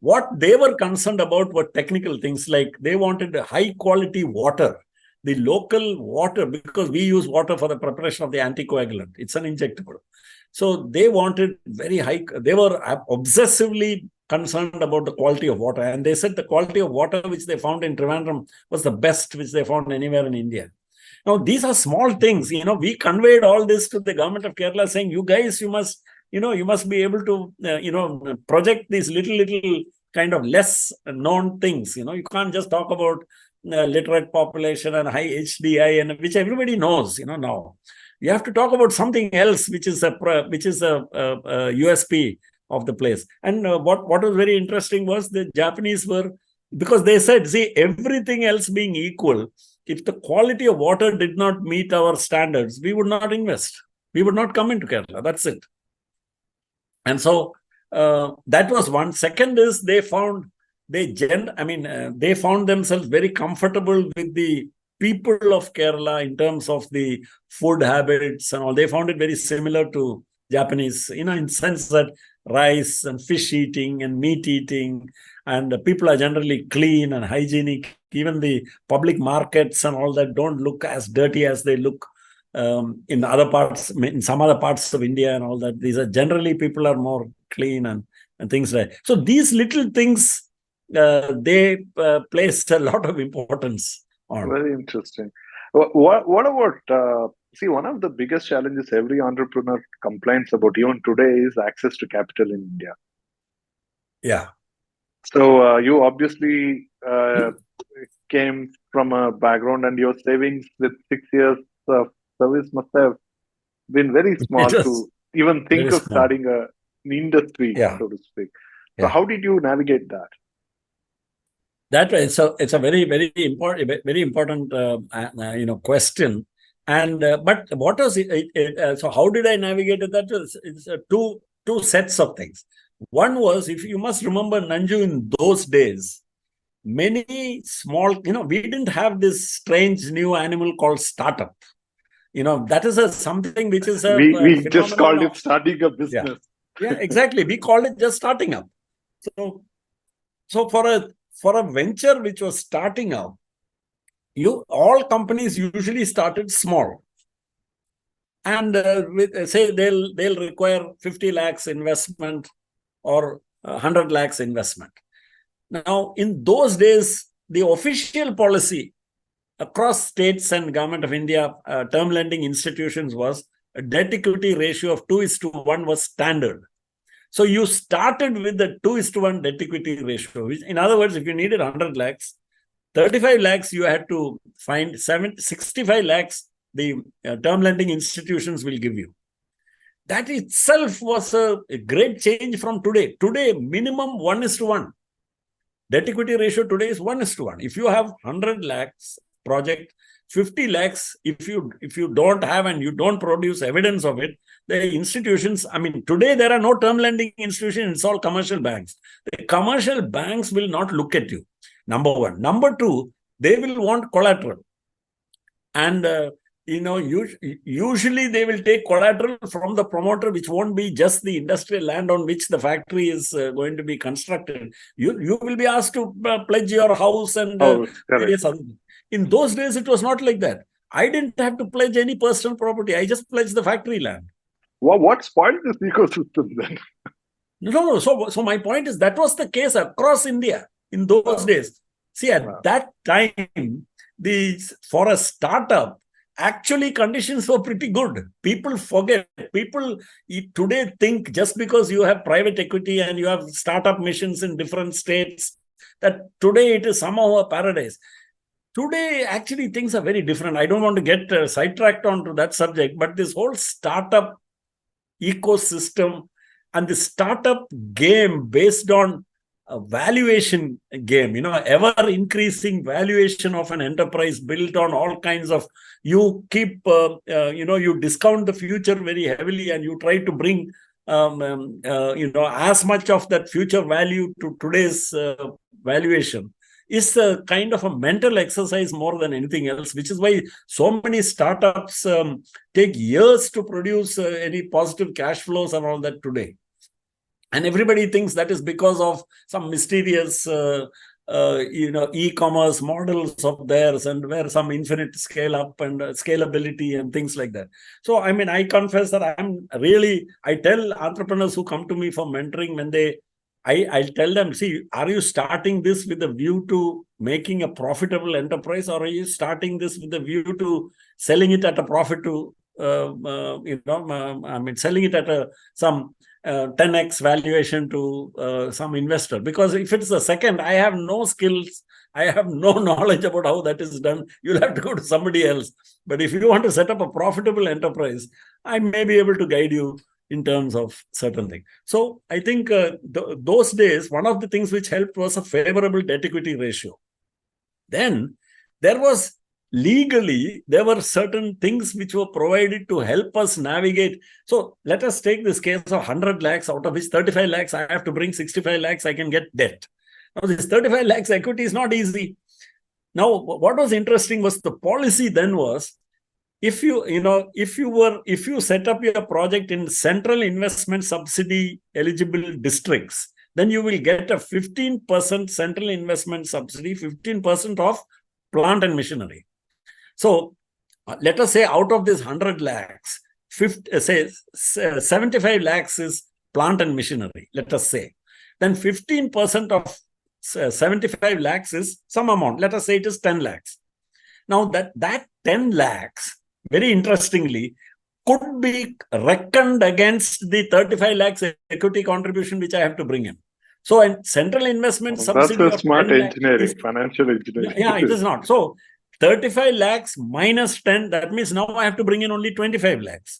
S2: What they were concerned about were technical things, like they wanted high quality water, the local water, because we use water for the preparation of the anticoagulant. It's an injectable. So they wanted very high, they were obsessively concerned about the quality of water. And they said the quality of water which they found in Trivandrum was the best which they found anywhere in India. Now, these are small things. We conveyed all this to the government of Kerala saying, you guys, you must be able to, project these little kind of less known things. You can't just talk about literate population and high HDI, and which everybody knows, now. You have to talk about something else, which is a USP of the place. And what was very interesting was the Japanese were, because they said, see, everything else being equal, if the quality of water did not meet our standards, we would not invest. We would not come into Kerala. That's it. And so that was one. Second is they found themselves very comfortable with the people of Kerala in terms of the food habits and all. They found it very similar to Japanese, in the sense that rice and fish eating and meat eating, and people are generally clean and hygienic. Even the public markets and all that don't look as dirty as they look in some other parts of India and all that. These are generally, people are more clean and things like that. So these little things, they place a lot of importance on.
S3: Very interesting. What about, one of the biggest challenges every entrepreneur complains about even today is access to capital in India.
S2: Yeah.
S3: So you obviously came from a background, and your savings with 6 years of service must have been very small to even think of starting an industry, so to speak. So how did you navigate that?
S2: It's a very, very important question. And but what was it? So how did I navigate that? It's two sets of things. One was, if you must remember, Nanju, in those days, many small, we didn't have this strange new animal called startup. That is something which is
S3: we just called it starting a business.
S2: Yeah, exactly. We called it just starting up. So for a venture which was starting up, all companies usually started small, and say they'll require 50 lakhs investment or 100 lakhs investment. Now, in those days, the official policy across states and Government of India term lending institutions was a debt equity ratio of 2:1 was standard. So you started with the 2:1 debt equity ratio, which, in other words, if you needed 100 lakhs, 35 lakhs you had to find, 65 lakhs the term lending institutions will give you. That itself was a great change from today. Today, minimum 1:1. debt equity ratio today is 1:1. If you have 100 lakhs project, 50 lakhs, if you don't have and you don't produce evidence of it, the institutions, I mean, today there are no term lending institutions, it's all commercial banks. The commercial banks will not look at you, number one. Number two, they will want collateral. And, usually they will take collateral from the promoter, which won't be just the industrial land on which the factory is going to be constructed. You will be asked to pledge your house and various other things. In those days, it was not like that. I didn't have to pledge any personal property. I just pledged the factory land.
S3: Well, what spoiled this ecosystem then?
S2: No. So my point is that was the case across India in those days. See, at that time, for a startup, actually conditions were pretty good. People forget. People today think just because you have private equity and you have startup missions in different states, that today it is somehow a paradise. Today, actually, things are very different. I don't want to get sidetracked onto that subject, but this whole startup ecosystem and the startup game based on a valuation game, ever increasing valuation of an enterprise built on all kinds of, you keep, you discount the future very heavily and you try to bring, as much of that future value to today's valuation. Is a kind of a mental exercise more than anything else, which is why so many startups take years to produce any positive cash flows and all that today. And everybody thinks that is because of some mysterious, e-commerce models of theirs and where some infinite scale up and scalability and things like that. So, I mean, I confess that I tell entrepreneurs who come to me for mentoring when I'll tell them, see, are you starting this with a view to making a profitable enterprise, or are you starting this with a view to selling it at a profit to, selling it at some 10x valuation to some investor? Because if it's the second, I have no skills, I have no knowledge about how that is done. You'll have to go to somebody else. But if you want to set up a profitable enterprise, I may be able to guide you in terms of certain things. So I think those days, one of the things which helped was a favorable debt equity ratio. Then there was legally, there were certain things which were provided to help us navigate. So let us take this case of 100 lakhs, out of which 35 lakhs, I have to bring 65 lakhs, I can get debt. Now this 35 lakhs equity is not easy. Now, what was interesting was the policy then was, if you set up your project in central investment subsidy eligible districts, then you will get a 15% central investment subsidy, 15% of plant and machinery. So let us say out of this 100 lakhs, 75 lakhs is plant and machinery, let us say. Then 15% of 75 lakhs is some amount. Let us say it is 10 lakhs. Now that 10 lakhs, very interestingly, could be reckoned against the 35 lakhs equity contribution which I have to bring in. So, and central investment subsidy.
S3: That's a smart engineering, financial engineering.
S2: Yeah, it is not. So, 35 lakhs minus 10, that means now I have to bring in only 25 lakhs.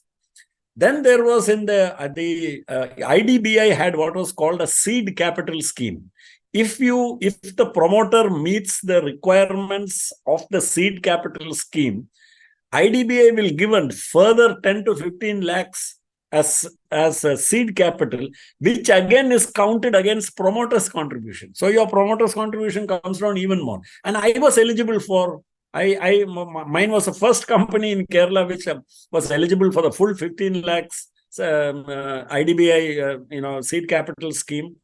S2: Then there was in the IDBI had what was called a seed capital scheme. If the promoter meets the requirements of the seed capital scheme, IDBI will give a further 10 to 15 lakhs as a seed capital, which again is counted against promoter's contribution. So your promoter's contribution comes down even more. And I was eligible for, mine was the first company in Kerala which was eligible for the full 15 lakhs IDBI, seed capital scheme,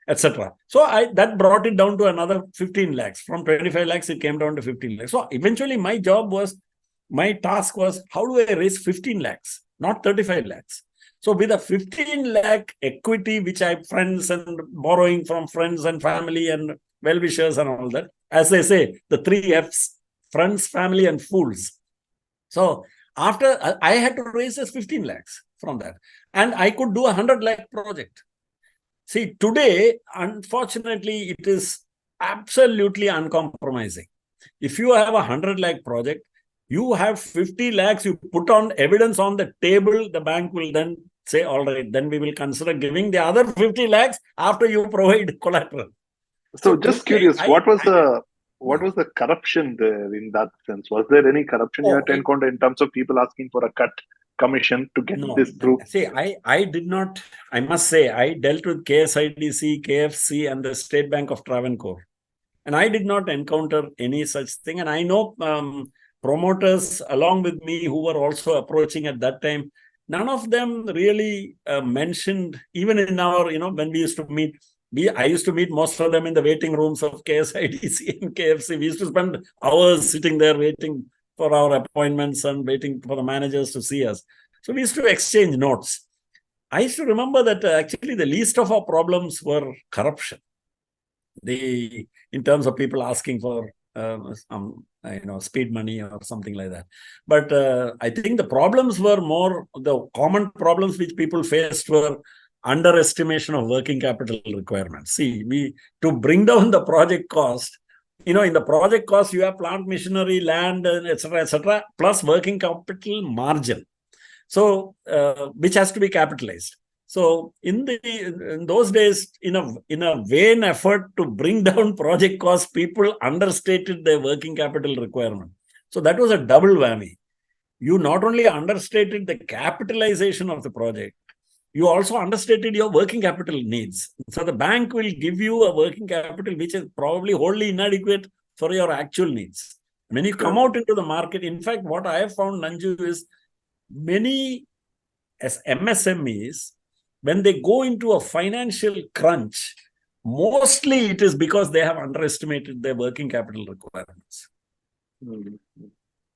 S2: etc. So that brought it down to another 15 lakhs. From 25 lakhs, it came down to 15 lakhs. So eventually my task was, how do I raise 15 lakhs, not 35 lakhs? So with a 15 lakh equity, which I have friends and borrowing from friends and family and well-wishers and all that, as they say, the 3 Fs, friends, family and fools. So after I had to raise this 15 lakhs from that, and I could do a 100 lakh project. See, today, unfortunately, it is absolutely uncompromising. If you have a 100 lakh project, you have 50 lakhs, you put on evidence on the table, the bank will then say, all right, then we will consider giving the other 50 lakhs after you provide collateral.
S3: So just curious, what was the corruption there in that sense? Was there any corruption you had to encounter in terms of people asking for a cut commission to get this through?
S2: See, I did not, I must say, I dealt with KSIDC, KFC, and the State Bank of Travancore. And I did not encounter any such thing. And I know promoters along with me who were also approaching at that time, none of them really mentioned, even in our, when we used to meet, I used to meet most of them in the waiting rooms of KSIDC and KFC. We used to spend hours sitting there waiting for our appointments and waiting for the managers to see us. So we used to exchange notes. I used to remember that actually the least of our problems were corruption. In terms of people asking for speed money or something like that. But I think the problems were more, the common problems which people faced were underestimation of working capital requirements. See, to bring down the project cost, in the project cost, you have plant machinery, land, etc., plus working capital margin. So, which has to be capitalized. So, in those days, in a vain effort to bring down project costs, people understated their working capital requirement. So, that was a double whammy. You not only understated the capitalization of the project, you also understated your working capital needs. So, the bank will give you a working capital which is probably wholly inadequate for your actual needs. When you come out into the market, in fact, what I have found, Nanju, is many as MSMEs, when they go into a financial crunch, mostly it is because they have underestimated their working capital requirements.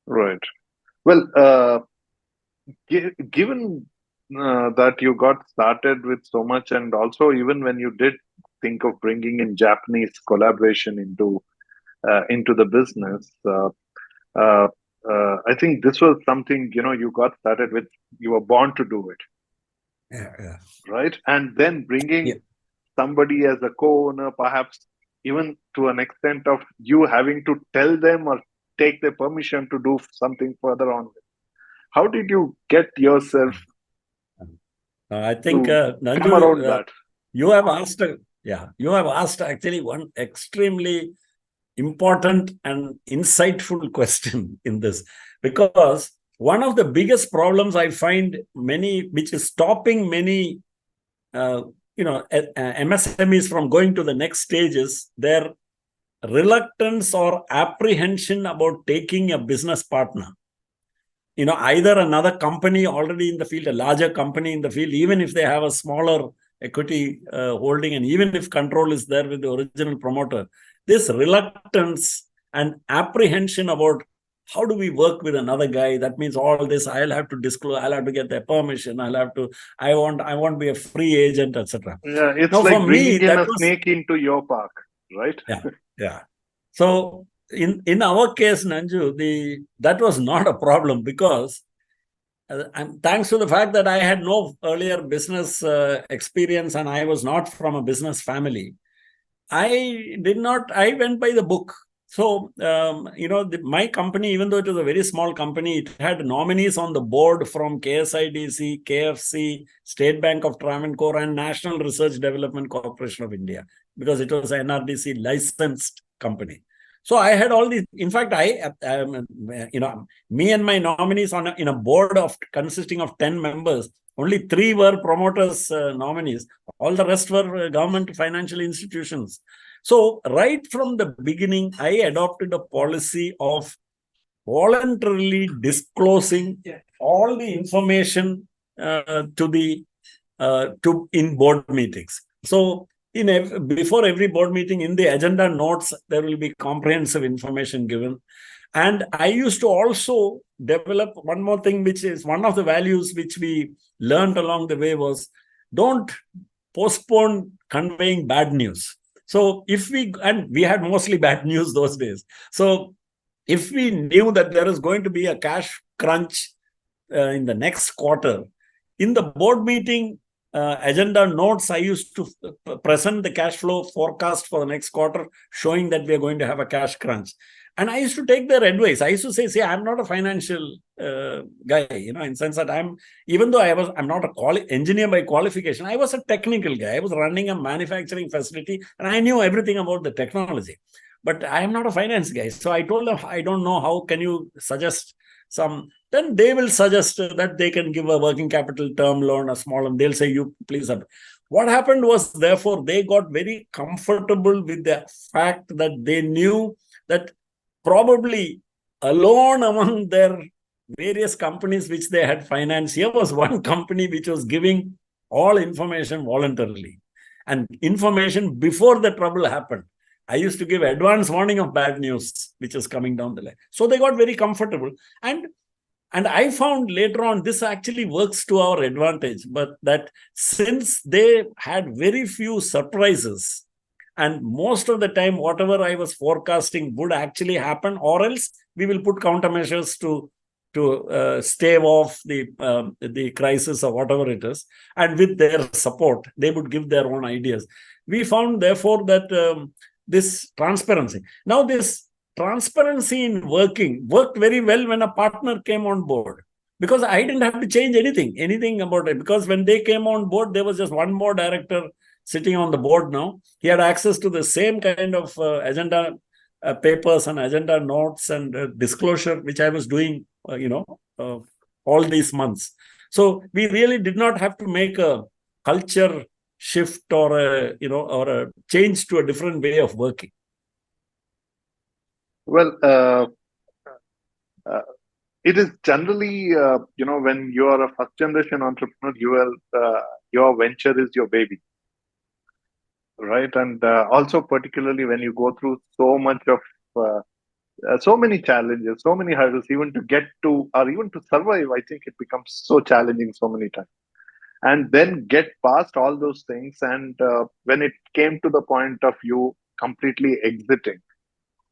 S3: Right. Well, given that you got started with so much, and also even when you did think of bringing in Japanese collaboration into the business, I think this was something, you got started with, you were born to do it.
S2: Yeah.
S3: Right. And then bringing somebody as a co-owner, perhaps even to an extent of you having to tell them or take their permission to do something further on. How did you get yourself
S2: I think, Nanju,
S3: come around that?
S2: You have asked actually one extremely important and insightful question in this, because one of the biggest problems I find which is stopping many, MSMEs from going to the next stage is their reluctance or apprehension about taking a business partner. Either another company already in the field, a larger company in the field, even if they have a smaller equity holding, and even if control is there with the original promoter, this reluctance and apprehension about how do we work with another guy? That means all this, I'll have to disclose, I'll have to get their permission, I won't be a free agent, etc.
S3: Yeah, it's now, like bringing in a snake into your park, right?
S2: Yeah. So in our case, Nanju, that was not a problem, because thanks to the fact that I had no earlier business experience and I was not from a business family, I went by the book. So, my company, even though it was a very small company, it had nominees on the board from KSIDC, KFC, State Bank of Travancore, and National Research Development Corporation of India, because it was an NRDC licensed company. So I had all these. In fact, me and my nominees in a board consisting of 10 members, only 3 were promoters' nominees. All the rest were government financial institutions. So right from the beginning, I adopted a policy of voluntarily disclosing all the information in board meetings. So before every board meeting, in the agenda notes, there will be comprehensive information given. And I used to also develop one more thing, which is one of the values which we learned along the way, was don't postpone conveying bad news. So we had mostly bad news those days. So if we knew that there is going to be a cash crunch in the next quarter, in the board meeting, agenda notes, I used to present the cash flow forecast for the next quarter, showing that we are going to have a cash crunch. And I used to take their advice. I used to say, see, I'm not a financial guy, in the sense that even though I'm not an engineer by qualification, I was a technical guy. I was running a manufacturing facility and I knew everything about the technology. But I am not a finance guy. So I told them, I don't know, how can you suggest some? Then they will suggest that they can give a working capital term loan, a small, and they'll say, you please. What happened was, therefore, they got very comfortable with the fact that they knew that probably alone among their various companies which they had financed, here was one company which was giving all information voluntarily, and information before the trouble happened. I used to give advance warning of bad news which is coming down the line. So they got very comfortable. And I found later on, this actually works to our advantage, but that since they had very few surprises, and most of the time, whatever I was forecasting would actually happen, or else we will put countermeasures to stave off the crisis or whatever it is. And with their support, they would give their own ideas. We found, therefore, that this transparency. Now, this transparency in worked very well when a partner came on board, because I didn't have to change anything about it. Because when they came on board, there was just one more director sitting on the board now. He had access to the same kind of agenda papers and agenda notes and disclosure, which I was doing, all these months. So we really did not have to make a culture shift or a change to a different way of working.
S3: Well, it is generally, when you are a first generation entrepreneur, your venture is your baby. Right. And also, particularly when you go through so much of so many challenges, so many hurdles, even to get to, or even to survive, I think it becomes so challenging so many times. And then get past all those things. And when it came to the point of you completely exiting,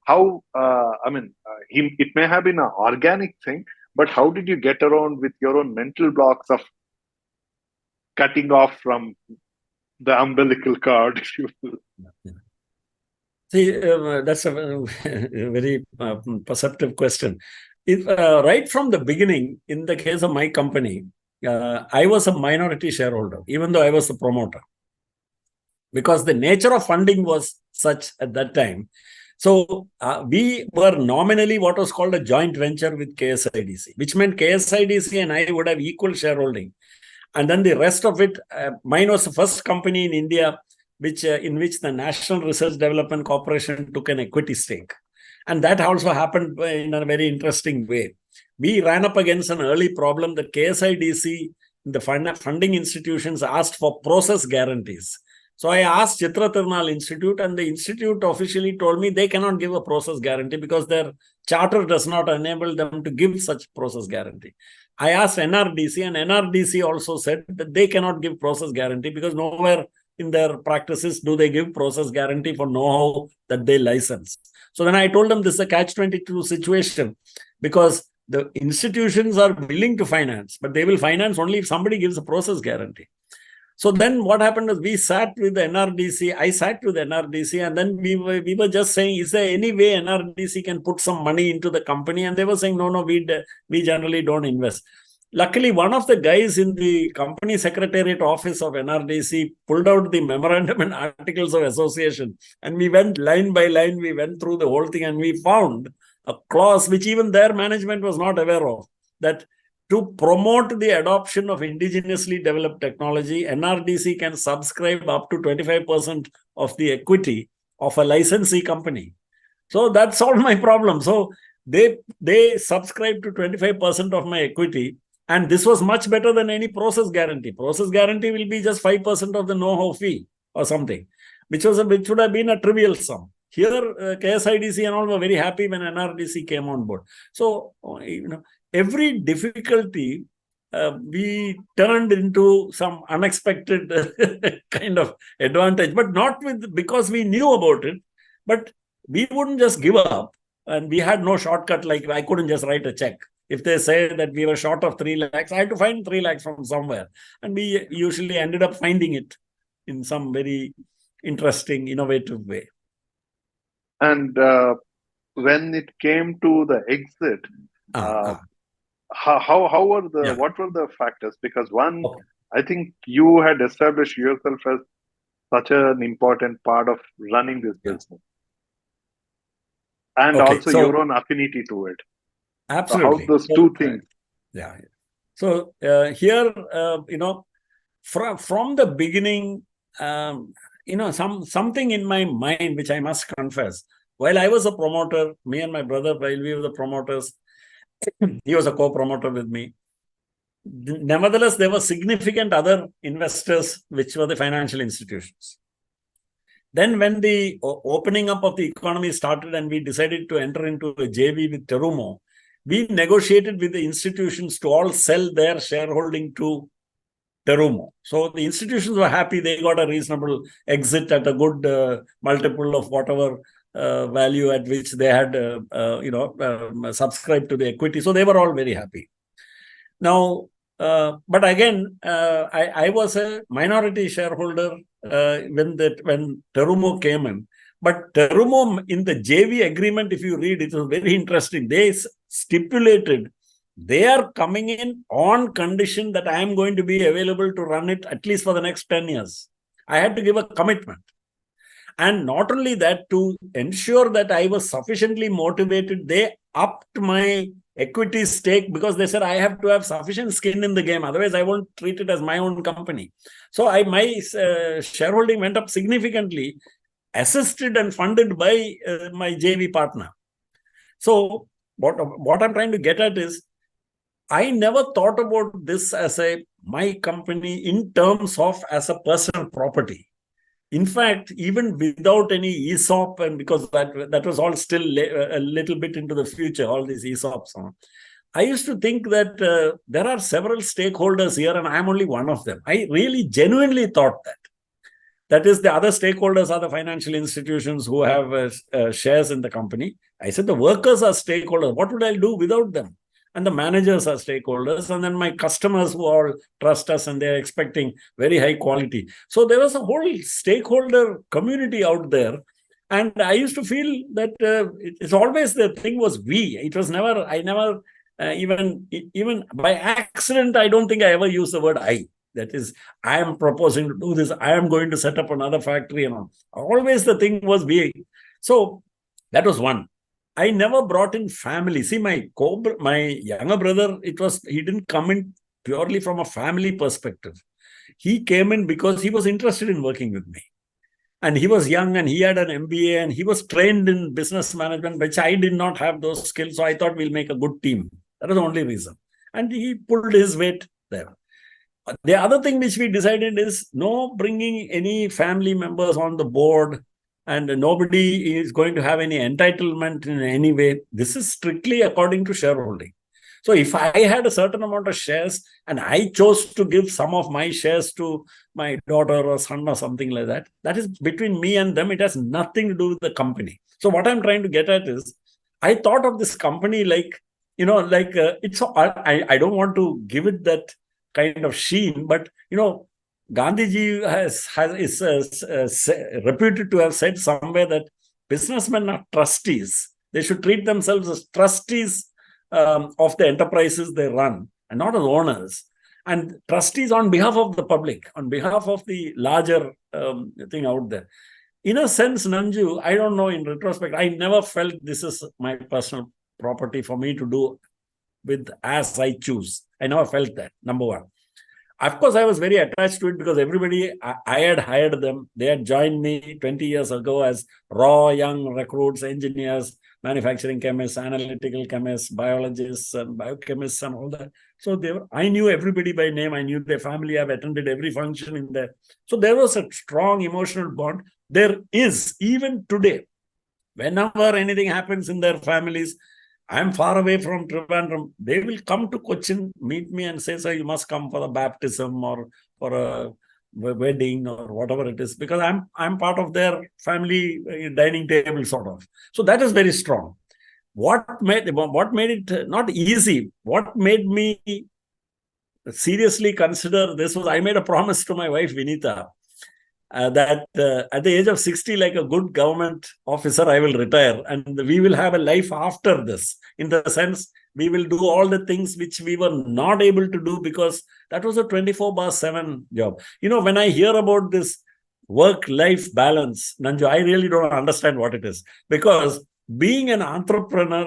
S3: how, it may have been an organic thing, but how did you get around with your own mental blocks of cutting off from the umbilical cord, if you will?
S2: See, that's a very perceptive question. Right from the beginning, in the case of my company, I was a minority shareholder, even though I was the promoter, because the nature of funding was such at that time. So we were nominally what was called a joint venture with KSIDC, which meant KSIDC and I would have equal shareholding. And then the rest of it, mine was the first company in India in which the National Research Development Corporation took an equity stake. And that also happened in a very interesting way. We ran up against an early problem that KSIDC, the funding institutions, asked for process guarantees. So I asked Chitra Tirunal Institute, and the institute officially told me they cannot give a process guarantee because their charter does not enable them to give such process guarantee. I asked NRDC, and NRDC also said that they cannot give process guarantee because nowhere in their practices do they give process guarantee for know-how that they license. So then I told them this is a catch-22 situation, because the institutions are willing to finance, but they will finance only if somebody gives a process guarantee. So then what happened is we sat with the NRDC, I sat with the NRDC, and then we were just saying, is there any way NRDC can put some money into the company? And they were saying, no, we generally don't invest. Luckily, one of the guys in the company secretariat office of NRDC pulled out the memorandum and articles of association. And we went line by line, we went through the whole thing, and we found a clause which even their management was not aware of, that to promote the adoption of indigenously developed technology, NRDC can subscribe up to 25% of the equity of a licensee company. So that solved my problem. So they subscribed to 25% of my equity. And this was much better than any process guarantee. Process guarantee will be just 5% of the know-how fee or something, which would have been a trivial sum. Here, KSIDC and all were very happy when NRDC came on board. So, every difficulty we turned into some unexpected kind of advantage, but not because we knew about it, but we wouldn't just give up. And we had no shortcut, like I couldn't just write a check. If they say that we were short of 3 lakhs, I had to find 3 lakhs from somewhere. And we usually ended up finding it in some very interesting, innovative way.
S3: And when it came to the exit, what were the factors? Because one, I think you had established yourself as such an important part of running this business. And also your own affinity to it.
S2: Absolutely.
S3: So how those two things?
S2: Yeah. So here, from the beginning, something in my mind, which I must confess, while I was a promoter, me and my brother, while we were the promoters, he was a co-promoter with me. Nevertheless, there were significant other investors, which were the financial institutions. Then when the opening up of the economy started and we decided to enter into a JV with Terumo, we negotiated with the institutions to all sell their shareholding to Terumo. So the institutions were happy. They got a reasonable exit at a good multiple of whatever value at which they had subscribed to the equity. So they were all very happy. Now, but again, I was a minority shareholder when Terumo came in. But Terumo, in the JV agreement, if you read, it was very interesting. They stipulated they are coming in on condition that I am going to be available to run it at least for the next 10 years. I had to give a commitment. And not only that, to ensure that I was sufficiently motivated, they upped my equity stake because they said I have to have sufficient skin in the game. Otherwise, I won't treat it as my own company. So my shareholding went up significantly, assisted and funded by my JV partner. So what I'm trying to get at is, I never thought about this as my company in terms of as a personal property. In fact, even without any ESOP, and because that was all still a little bit into the future, all these ESOPs, I used to think that there are several stakeholders here and I'm only one of them. I really genuinely thought that. That is, the other stakeholders are the financial institutions who have shares in the company. I said the workers are stakeholders. What would I do without them? And the managers are stakeholders, and then my customers who all trust us and they're expecting very high quality. So there was a whole stakeholder community out there. And I used to feel that it's always the thing was we. It was never, even by accident, I don't think I ever used the word I. That is, I am proposing to do this. I am going to set up another factory. Always the thing was we. So that was one. I never brought in family. See, my younger brother, he didn't come in purely from a family perspective. He came in because he was interested in working with me. And he was young and he had an MBA and he was trained in business management, which I did not have those skills. So I thought we'll make a good team. That was the only reason. And he pulled his weight there. The other thing which we decided is no bringing any family members on the board, and nobody is going to have any entitlement in any way. This is strictly according to shareholding. So if I had a certain amount of shares and I chose to give some of my shares to my daughter or son or something like that, that is between me and them. It has nothing to do with the company. So what I'm trying to get at is, I thought of this company I don't want to give it that kind of sheen, but Gandhiji is reputed to have said somewhere that businessmen are trustees. They should treat themselves as trustees of the enterprises they run and not as owners. And trustees on behalf of the public, on behalf of the larger thing out there. In a sense, Nanju, I don't know, in retrospect, I never felt this is my personal property for me to do with as I choose. I never felt that, number one. Of course, I was very attached to it because everybody, I had hired them. They had joined me 20 years ago as raw young recruits, engineers, manufacturing chemists, analytical chemists, biologists, and biochemists, and all that. So I knew everybody by name. I knew their family. I've attended every function in there. So there was a strong emotional bond. There is, even today, whenever anything happens in their families, I'm far away from Trivandrum. They will come to Cochin, meet me and say, sir, you must come for the baptism or for a wedding or whatever it is, because I'm part of their family dining table, sort of. So that is very strong. what made it not easy, what made me seriously consider this was I made a promise to my wife Vinita that at the age of 60, like a good government officer, I will retire and we will have a life after this. In the sense, we will do all the things which we were not able to do because that was a 24/7 job. When I hear about this work-life balance, Nanju, I really don't understand what it is. Because being an entrepreneur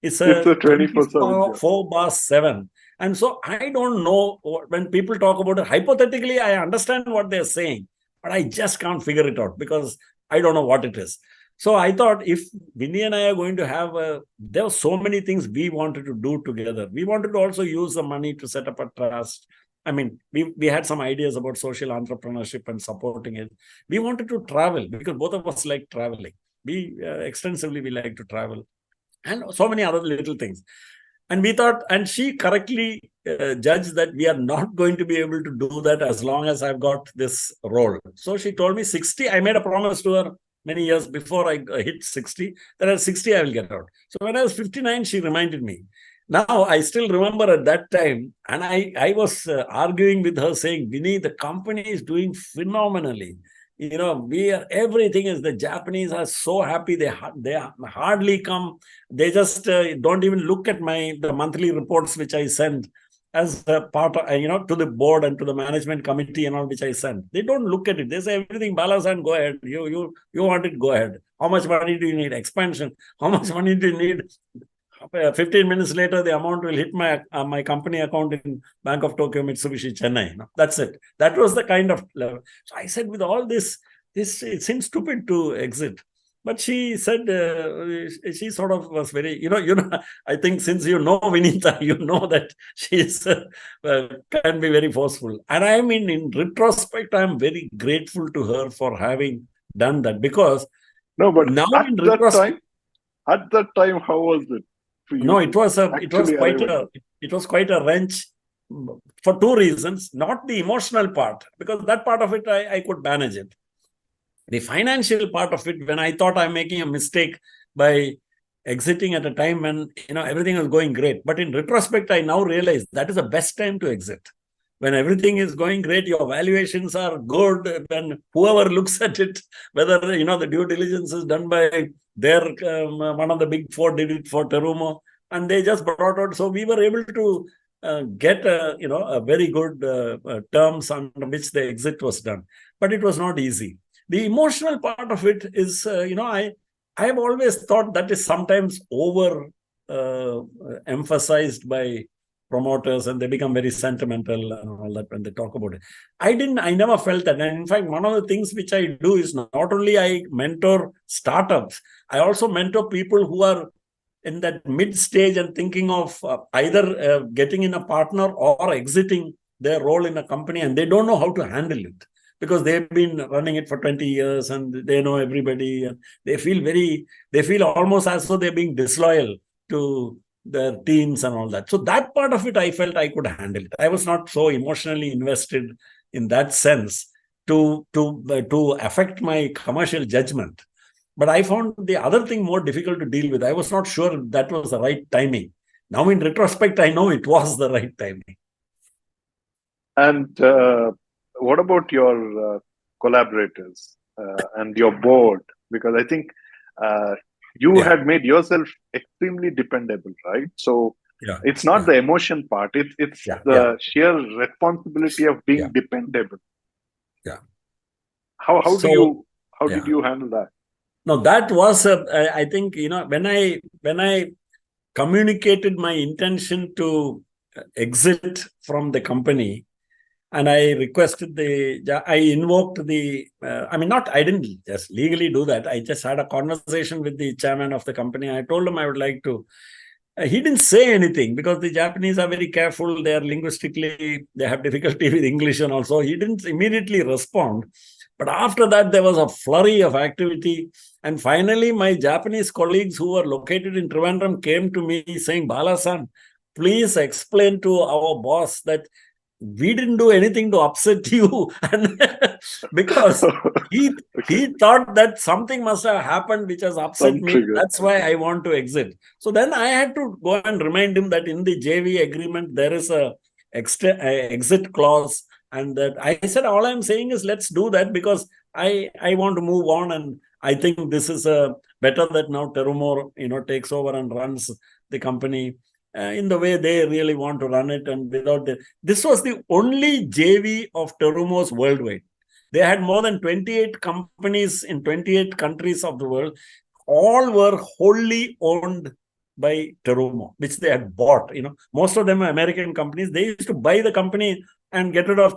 S2: is
S3: it's
S2: a
S3: a 24/7 job.
S2: 4/7. And so I don't know, when people talk about it, hypothetically, I understand what they're saying, but I just can't figure it out because I don't know what it is. So I thought if Vinny and I are going to have there were so many things we wanted to do together. We wanted to also use the money to set up a trust. I mean, we had some ideas about social entrepreneurship and supporting it. We wanted to travel because both of us like traveling. Extensively, we like to travel and so many other little things. And we thought, and she correctly judged that we are not going to be able to do that as long as I've got this role. So she told me 60, I made a promise to her many years before I hit 60, that at 60 I will get out. So when I was 59, she reminded me. Now, I still remember at that time, and I was arguing with her saying, Vinny, the company is doing phenomenally. Everything is, the Japanese are so happy. They hardly come. They just don't even look at the monthly reports, which I send as a part of, to the board and to the management committee and all, which I send. They don't look at it. They say everything, Balasan, go ahead. You want it, go ahead. How much money do you need? Expansion. How much money do you need? 15 minutes later, the amount will hit my company account in Bank of Tokyo, Mitsubishi, Chennai. That's it. That was the kind of level. So I said, with all this it seems stupid to exit. But she said, she sort of was very, I think since Vinita, that she's can be very forceful. And I mean, in retrospect, I'm very grateful to her for having done that, because
S3: no, but
S2: now
S3: at that time, how was it?
S2: No, it was quite a wrench for two reasons. Not the emotional part, because that part of it I could manage it. The financial part of it, when I thought I'm making a mistake by exiting at a time when everything was going great. But in retrospect, I now realize that is the best time to exit. When everything is going great, your valuations are good, when whoever looks at it, whether the due diligence is done by one of the big four did it for Terumo, and they just brought out. So we were able to get a very good terms under which the exit was done, but it was not easy. The emotional part of it is, I have always thought that is sometimes over emphasized by promoters, and they become very sentimental and all that when they talk about it. I never felt that. And in fact, one of the things which I do is not only I mentor startups, I also mentor people who are in that mid stage and thinking of either getting in a partner or exiting their role in a company, and they don't know how to handle it because they've been running it for 20 years and they know everybody, and they feel almost as though they're being disloyal to their teams and all that. So that part of it, I felt I could handle it. I was not so emotionally invested in that sense to affect my commercial judgment. But I found the other thing more difficult to deal with. I was not sure that was the right timing. Now, in retrospect, I know it was the right timing.
S3: And what about your collaborators and your board? Because I think you had made yourself extremely dependable, right? So it's not the emotion part. It's the sheer responsibility of being dependable.
S2: Yeah.
S3: How did you handle that?
S2: No, that was I think when I communicated my intention to exit from the company, and I requested I invoked I didn't just legally do that. I just had a conversation with the chairman of the company. I told him I would like to. He didn't say anything because the Japanese are very careful. They have difficulty with English and also. He didn't immediately respond. But after that, there was a flurry of activity. And finally, my Japanese colleagues who were located in Trivandrum came to me saying, Bala-san, please explain to our boss that we didn't do anything to upset you. And because he thought that something must have happened which has upset me.
S3: trigger.
S2: That's why I want to exit. So then I had to go and remind him that in the JV agreement, there is a exit clause. And that I said, all I'm saying is let's do that because I want to move on. And I think this is better that now Terumo, takes over and runs the company in the way they really want to run it. And without this was the only JV of Terumo's worldwide. They had more than 28 companies in 28 countries of the world. All were wholly owned by Terumo, which they had bought. Most of them are American companies. They used to buy the company and get rid of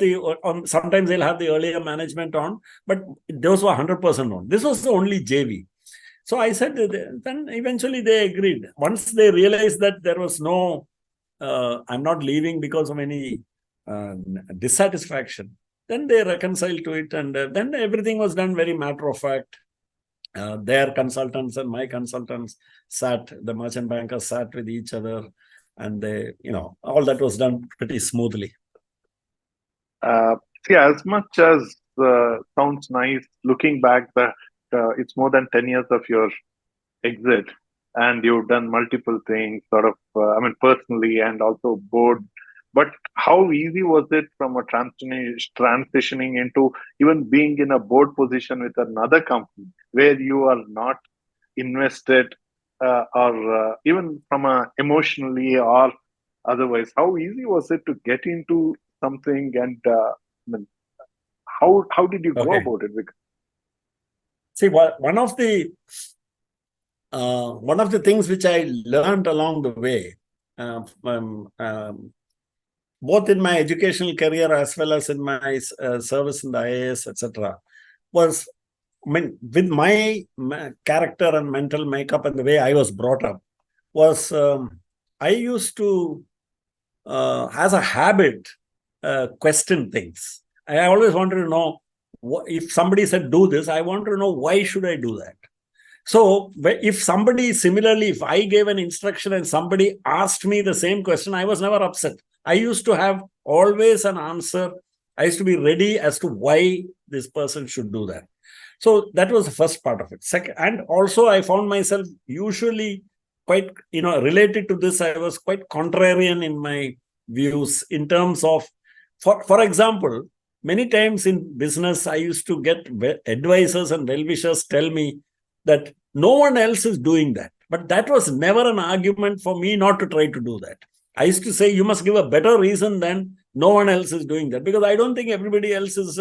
S2: sometimes they'll have the earlier management on, but those were 100% owned. This was the only JV. So I said, then eventually they agreed. Once they realized that there was no, I'm not leaving because of any dissatisfaction, then they reconciled to it. And then everything was done very matter of fact. Their consultants and my consultants the merchant bankers sat with each other, and they, all that was done pretty smoothly.
S3: See, as much as sounds nice, looking back, it's more than 10 years of your exit, and you've done multiple things, personally and also board. But how easy was it from a transitioning into even being in a board position with another company where you are not invested or even from emotionally or otherwise? How easy was it to get into something, and how did you go about it?
S2: See, one of the things which I learned along the way, both in my educational career as well as in my service in the IAS, etc., was, with my character and mental makeup and the way I was brought up, was I used to, as a habit, question things. I always wanted to know, if somebody said do this, I want to know why should I do that. So if I gave an instruction and somebody asked me the same question, I was never upset. I used to have always an answer. I used to be ready as to why this person should do that. So that was the first part of it. Second, and also I found myself usually quite, related to this, I was quite contrarian in my views in terms of, for example, many times in business, I used to get advisors and well-wishers tell me that no one else is doing that. But that was never an argument for me not to try to do that. I used to say, you must give a better reason than no one else is doing that, because I don't think everybody else is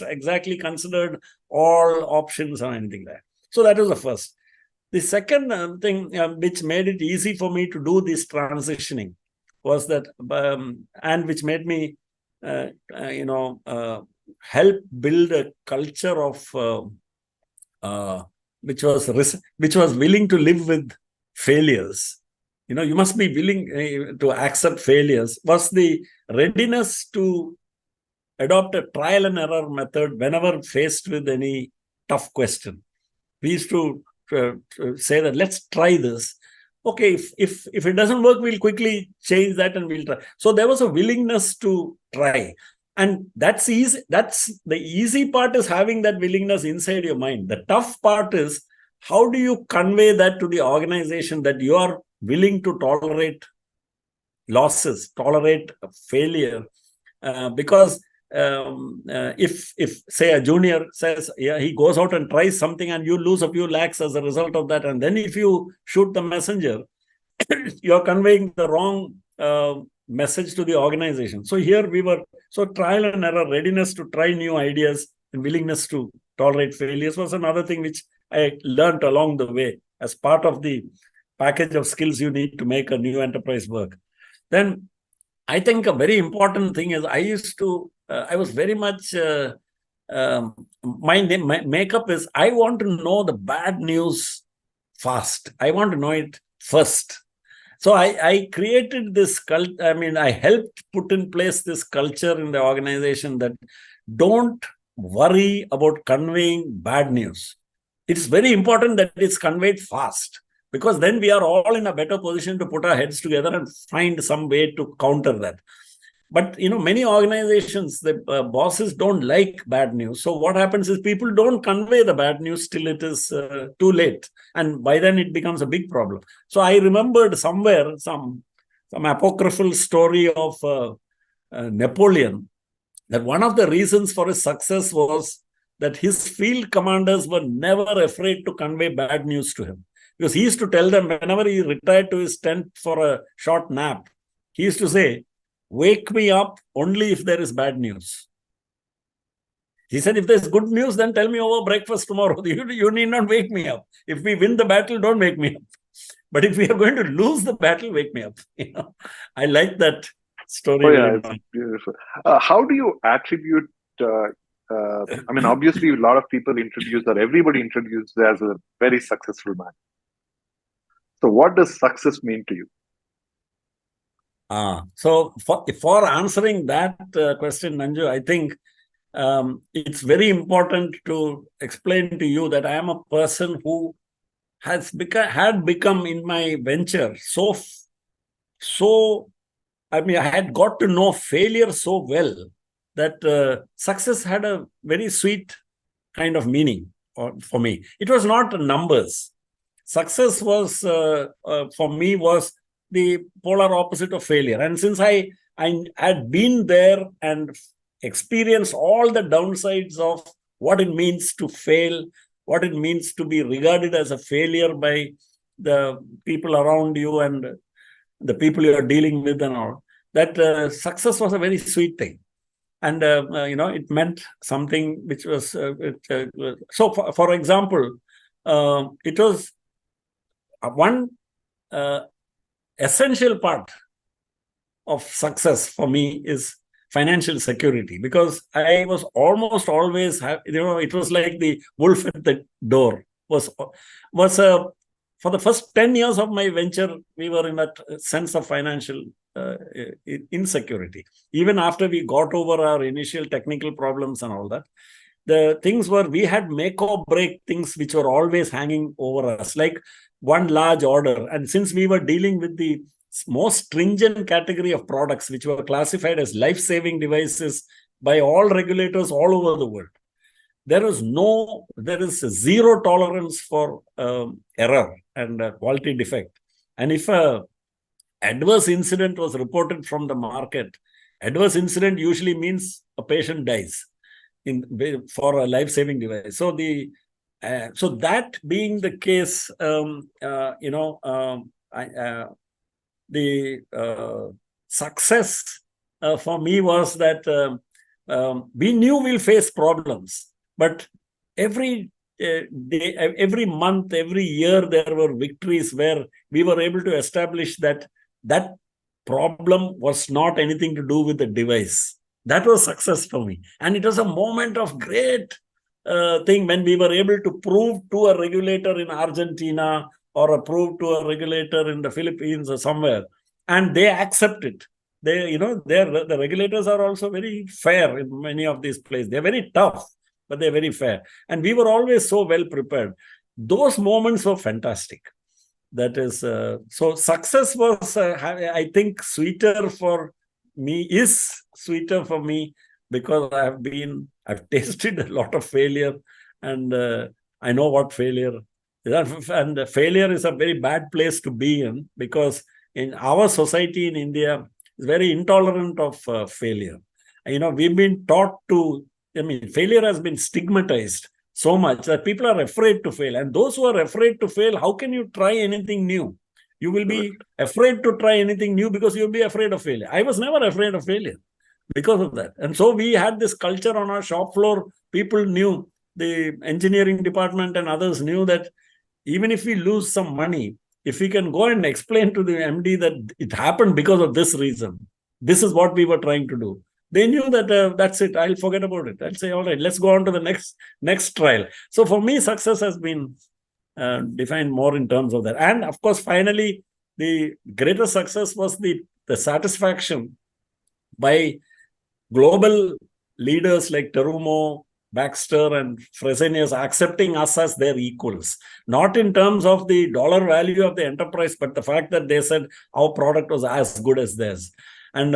S2: exactly considered all options or anything like that. So that was the first. The second thing which made it easy for me to do this transitioning was that, and which made me, help build a culture of which was willing to live with failures. You must be willing to accept failures, was the readiness to adopt a trial and error method whenever faced with any tough question. We used to say that, let's try this. Okay, if it doesn't work, we'll quickly change that and we'll try. So there was a willingness to try. And that's easy. That's the easy part, is having that willingness inside your mind. The tough part is, how do you convey that to the organization that you are willing to tolerate losses, tolerate failure? Because if say a junior says, he goes out and tries something and you lose a few lakhs as a result of that, and then if you shoot the messenger, you're conveying the wrong message to the organization. So here we were, so trial and error, readiness to try new ideas and willingness to tolerate failures was another thing which I learned along the way as part of the package of skills you need to make a new enterprise work. Then I think a very important thing is, I was very much, my makeup is, I want to know the bad news fast. I want to know it first. So I created this I helped put in place this culture in the organization that don't worry about conveying bad news. It's very important that it's conveyed fast, because then we are all in a better position to put our heads together and find some way to counter that. But many organizations, the bosses don't like bad news. So what happens is people don't convey the bad news till it is too late, and by then it becomes a big problem. So I remembered somewhere some apocryphal story of Napoleon, that one of the reasons for his success was that his field commanders were never afraid to convey bad news to him, because he used to tell them whenever he retired to his tent for a short nap, he used to say, "Wake me up only if there is bad news." He said, if there's good news, then tell me over breakfast tomorrow. You need not wake me up. If we win the battle, don't wake me up. But if we are going to lose the battle, wake me up. I like that story.
S3: Oh, yeah, it's beautiful. How do you attribute, obviously a lot of people introduce, or everybody introduces as a very successful man. So what does success mean to you?
S2: So for answering that question, Nanju, I think it's very important to explain to you that I am a person who had become in my venture I had got to know failure so well that success had a very sweet kind of meaning for me. It was not numbers. Success was, for me, was the polar opposite of failure. And since I had been there and experienced all the downsides of what it means to fail, what it means to be regarded as a failure by the people around you and the people you are dealing with and all, that success was a very sweet thing. And, it meant something which was, so for example, it was one essential part of success for me is financial security, because I was almost always, it was like the wolf at the door. For the first 10 years of my venture, we were in that sense of financial insecurity. Even after we got over our initial technical problems and all that, the things were, we had make or break things which were always hanging over us, like one large order. And since we were dealing with the most stringent category of products, which were classified as life-saving devices by all regulators all over the world, there is zero tolerance for error and quality defect. And if a adverse incident was reported from the market, adverse incident usually means a patient dies for a life-saving device. So so that being the case, the success for me was that we knew we'll face problems, but every day, every month, every year, there were victories where we were able to establish that problem was not anything to do with the device. That was success for me. And it was a moment of great thing when we were able to prove to a regulator in Argentina or prove to a regulator in the Philippines or somewhere, and they accept it. The regulators are also very fair in many of these places. They're very tough, but they're very fair. And we were always so well prepared. Those moments were fantastic. That is, so success was, I think, sweeter for me because I've tasted a lot of failure, and I know what failure is. And failure is a very bad place to be in, because in our society in India is very intolerant of failure. We've been taught failure has been stigmatized so much that people are afraid to fail. And those who are afraid to fail, how can you try anything new? You will be afraid to try anything new because you'll be afraid of failure. I was never afraid of failure because of that. And so we had this culture on our shop floor. People knew, the engineering department and others knew, that even if we lose some money, if we can go and explain to the MD that it happened because of this reason, this is what we were trying to do, they knew that that's it. I'll forget about it. I'll say, all right, let's go on to the next trial. So for me, success has been defined more in terms of that. And of course, finally, the greatest success was the satisfaction by global leaders like Terumo, Baxter, and Fresenius accepting us as their equals, not in terms of the dollar value of the enterprise, but the fact that they said our product was as good as theirs. And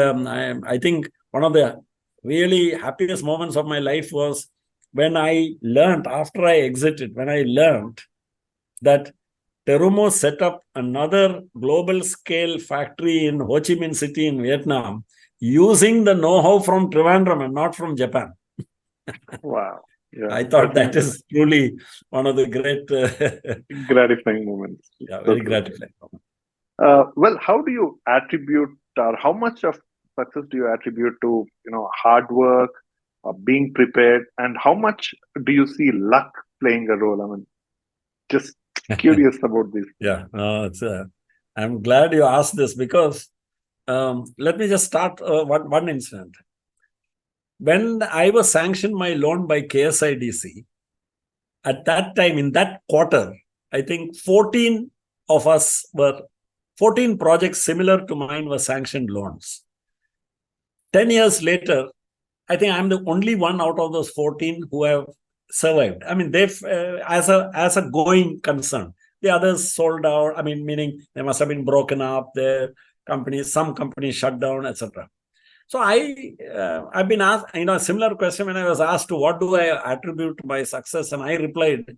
S2: I think one of the really happiest moments of my life was when I learned, after I exited, when I learned that Terumo set up another global scale factory in Ho Chi Minh City in Vietnam using the know-how from Trivandrum and not from Japan.
S3: Wow. Yeah,
S2: I thought that is truly one of the great
S3: gratifying moments.
S2: Yeah, very gratifying moment.
S3: Well, how do you attribute, or how much of success do you attribute to, hard work, being prepared, and how much do you see luck playing a role? I mean, just curious about this.
S2: Yeah, I'm glad you asked this, because let me just start one incident. When I was sanctioned my loan by KSIDC, at that time, in that quarter, I think 14 projects similar to mine were sanctioned loans. 10 years later, I think I'm the only one out of those 14 who have survived. I mean, they've, as a going concern, the others sold out. I mean, meaning they must have been broken up. Their companies, some companies shut down, etc. So I've been asked, a similar question when I was asked to what do I attribute to my success, and I replied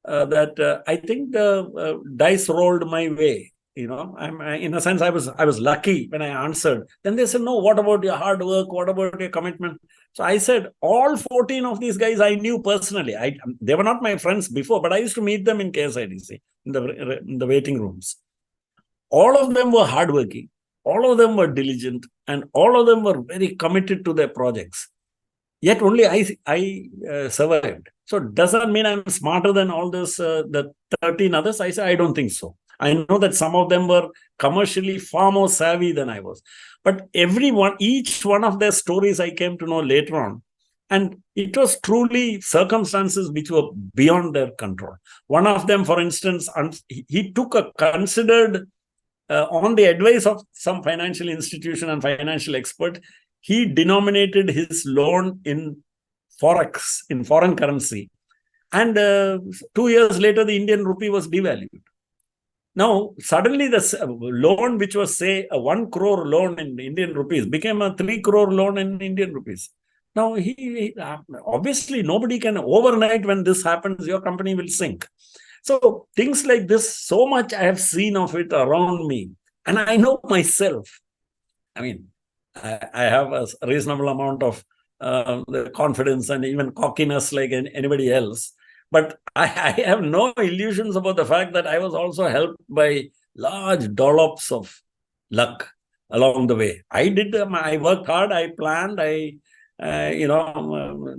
S2: that I think the dice rolled my way. I'm in a sense I was lucky when I answered. Then they said, no, what about your hard work? What about your commitment? So I said, all 14 of these guys I knew personally. They were not my friends before, but I used to meet them in KSIDC in the waiting rooms. All of them were hardworking. All of them were diligent, and all of them were very committed to their projects. Yet only I survived. So does that mean I'm smarter than all this, the 13 others? I say, I don't think so. I know that some of them were commercially far more savvy than I was. But each one of their stories I came to know later on. And it was truly circumstances which were beyond their control. One of them, for instance, he took a considered, on the advice of some financial institution and financial expert, he denominated his loan in forex, in foreign currency. And 2 years later, the Indian rupee was devalued. Now, suddenly the loan, which was, say, a 1 crore loan in Indian rupees, became a 3 crore loan in Indian rupees. Now, he obviously, nobody can overnight, when this happens, your company will sink. So things like this, so much I have seen of it around me. And I know myself. I mean, I have a reasonable amount of confidence and even cockiness like anybody else. But I have no illusions about the fact that I was also helped by large dollops of luck along the way. I worked hard, I planned,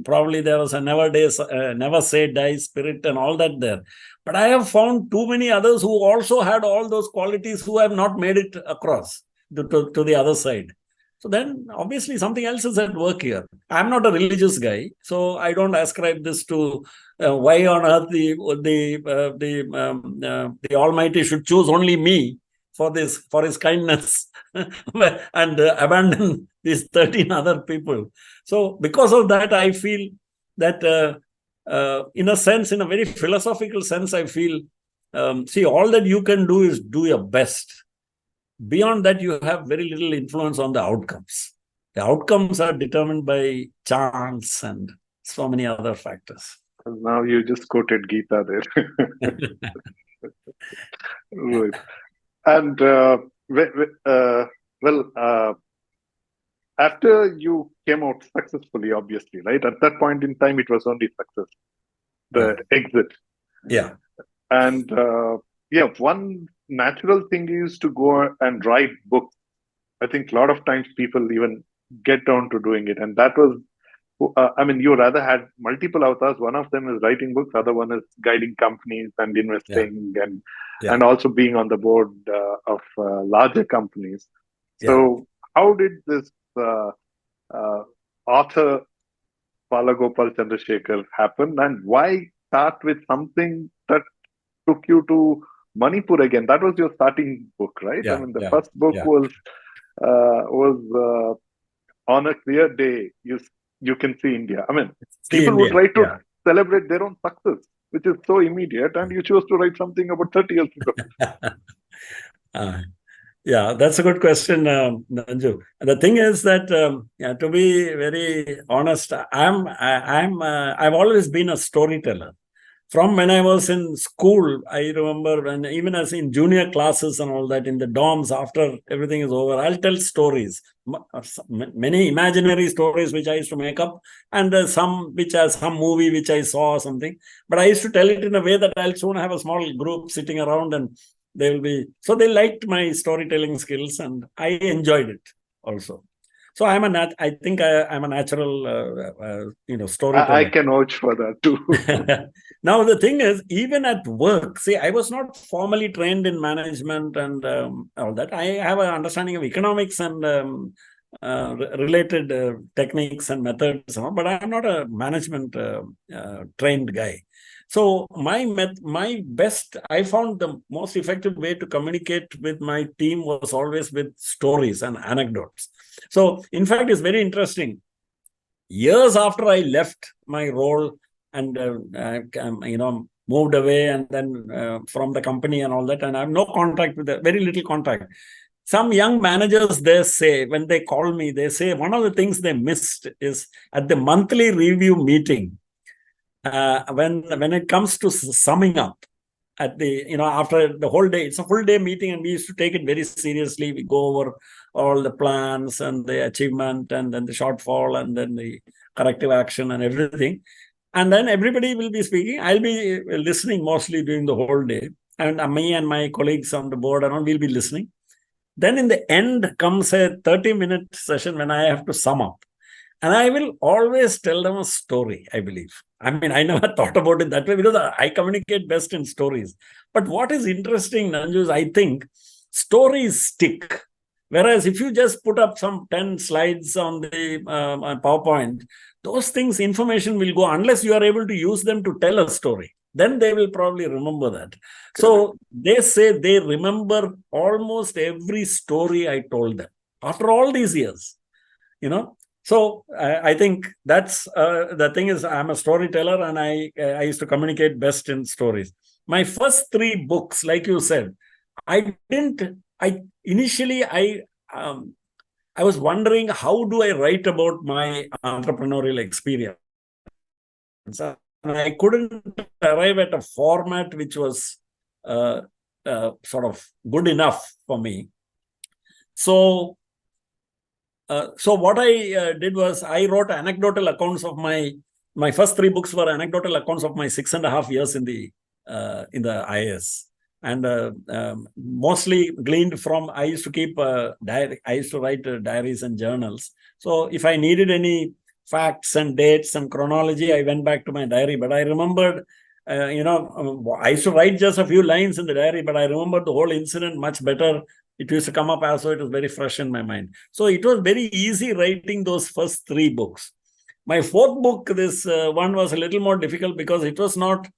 S2: probably there was a never say die spirit and all that there. But I have found too many others who also had all those qualities who have not made it across to the other side. So then obviously something else is at work here. I'm not a religious guy, so I don't ascribe this to why on earth the Almighty should choose only me for his kindness and abandon these 13 other people. So because of that, I feel that in a sense, in a very philosophical sense, I feel, see, all that you can do is do your best. Beyond that, you have very little influence on the outcomes. The outcomes are determined by chance and so many other factors.
S3: Now you just quoted Gita there. Right. And after you came out successfully, obviously, right? At that point in time, it was only success, the exit.
S2: Yeah.
S3: And one natural thing is to go and write books. I think a lot of times people even get down to doing it. And that was, you rather had multiple avatars. One of them is writing books, other one is guiding companies and investing and also being on the board of larger companies. So how did this author Balagopal Chandrasekhar happen, and why start with something that took you to Manipur again? That was your starting book, right? The first book was On a Clear Day, you can see India. People would try to celebrate their own success, which is so immediate, and you chose to write something about 30 years ago.
S2: Yeah, that's a good question, Nanju. The thing is that, to be very honest, I've always been a storyteller. From when I was in school, I remember when even as in junior classes and all that, in the dorms, after everything is over, I'll tell stories. Many imaginary stories which I used to make up, and some which are some movie which I saw or something. But I used to tell it in a way that I'll soon have a small group sitting around, and they will be, so they liked my storytelling skills, and I enjoyed it also. So I'm I think I'm a natural, storyteller.
S3: I can vouch for that too.
S2: Now, the thing is, even at work, see, I was not formally trained in management and all that. I have an understanding of economics and related techniques and methods, but I'm not a management trained guy. So my best, I found the most effective way to communicate with my team was always with stories and anecdotes. So, in fact, it's very interesting. Years after I left my role and moved away, and then from the company and all that, and I have no contact with them, very little contact. Some young managers, they say, when they call me, they say one of the things they missed is at the monthly review meeting, when it comes to summing up at the, after the whole day, it's a full day meeting, and we used to take it very seriously. We go over all the plans and the achievement, and then the shortfall, and then the corrective action and everything. And then everybody will be speaking. I'll be listening mostly during the whole day. And me and my colleagues on the board and all will be listening. Then in the end comes a 30-minute session when I have to sum up. And I will always tell them a story, I believe. I mean, I never thought about it that way because I communicate best in stories. But what is interesting, Nanju, is I think stories stick. Whereas if you just put up some 10 slides on the PowerPoint, those things, information will go unless you are able to use them to tell a story. Then they will probably remember that. So they say they remember almost every story I told them after all these years, So I think that's the thing is I'm a storyteller, and I used to communicate best in stories. My first 3 books, like you said, initially I was wondering, how do I write about my entrepreneurial experience? And I couldn't arrive at a format which was sort of good enough for me. So what I did was I wrote anecdotal accounts of my first 3 books were anecdotal accounts of my 6.5 years in the IAS, and mostly gleaned from, I used to keep diary. I used to write diaries and journals. So if I needed any facts and dates and chronology, I went back to my diary. But I remembered, I used to write just a few lines in the diary, but I remembered the whole incident much better. It used to come up as though it was very fresh in my mind. So it was very easy writing those first 3 books. My 4th book, this one was a little more difficult because it was not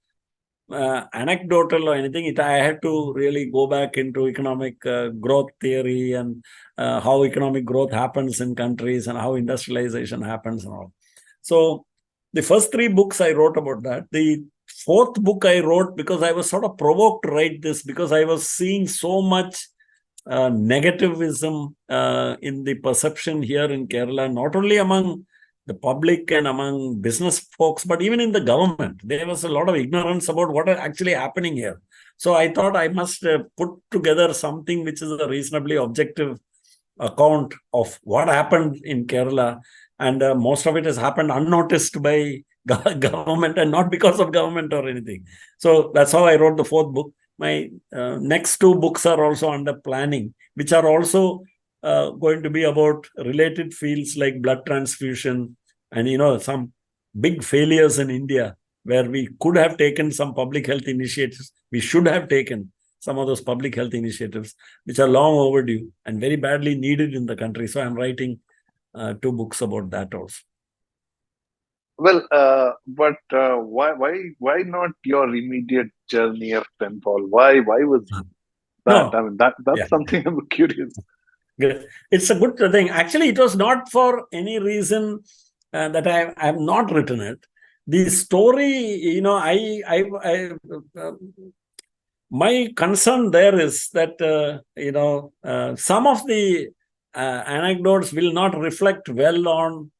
S2: anecdotal or anything. I had to really go back into economic growth theory and how economic growth happens in countries and how industrialization happens and all. So the first 3 books I wrote about that. The 4th book I wrote because I was sort of provoked to write this because I was seeing so much negativism in the perception here in Kerala, not only among the public and among business folks, but even in the government. There was a lot of ignorance about what is actually happening here. So I thought I must put together something which is a reasonably objective account of what happened in Kerala. And most of it has happened unnoticed by government and not because of government or anything. So that's how I wrote the 4th book. My next 2 books are also under planning, which are also going to be about related fields like blood transfusion and, some big failures in India where we could have taken some public health initiatives. We should have taken some of those public health initiatives, which are long overdue and very badly needed in the country. So I'm writing 2 books about that also.
S3: Well, but why not your immediate journey of Penpal? Why was that?
S2: No.
S3: I mean, that's something I'm curious.
S2: It's a good thing. Actually, it was not for any reason that I have not written it. The story, my concern there is that, some of the anecdotes will not reflect well on,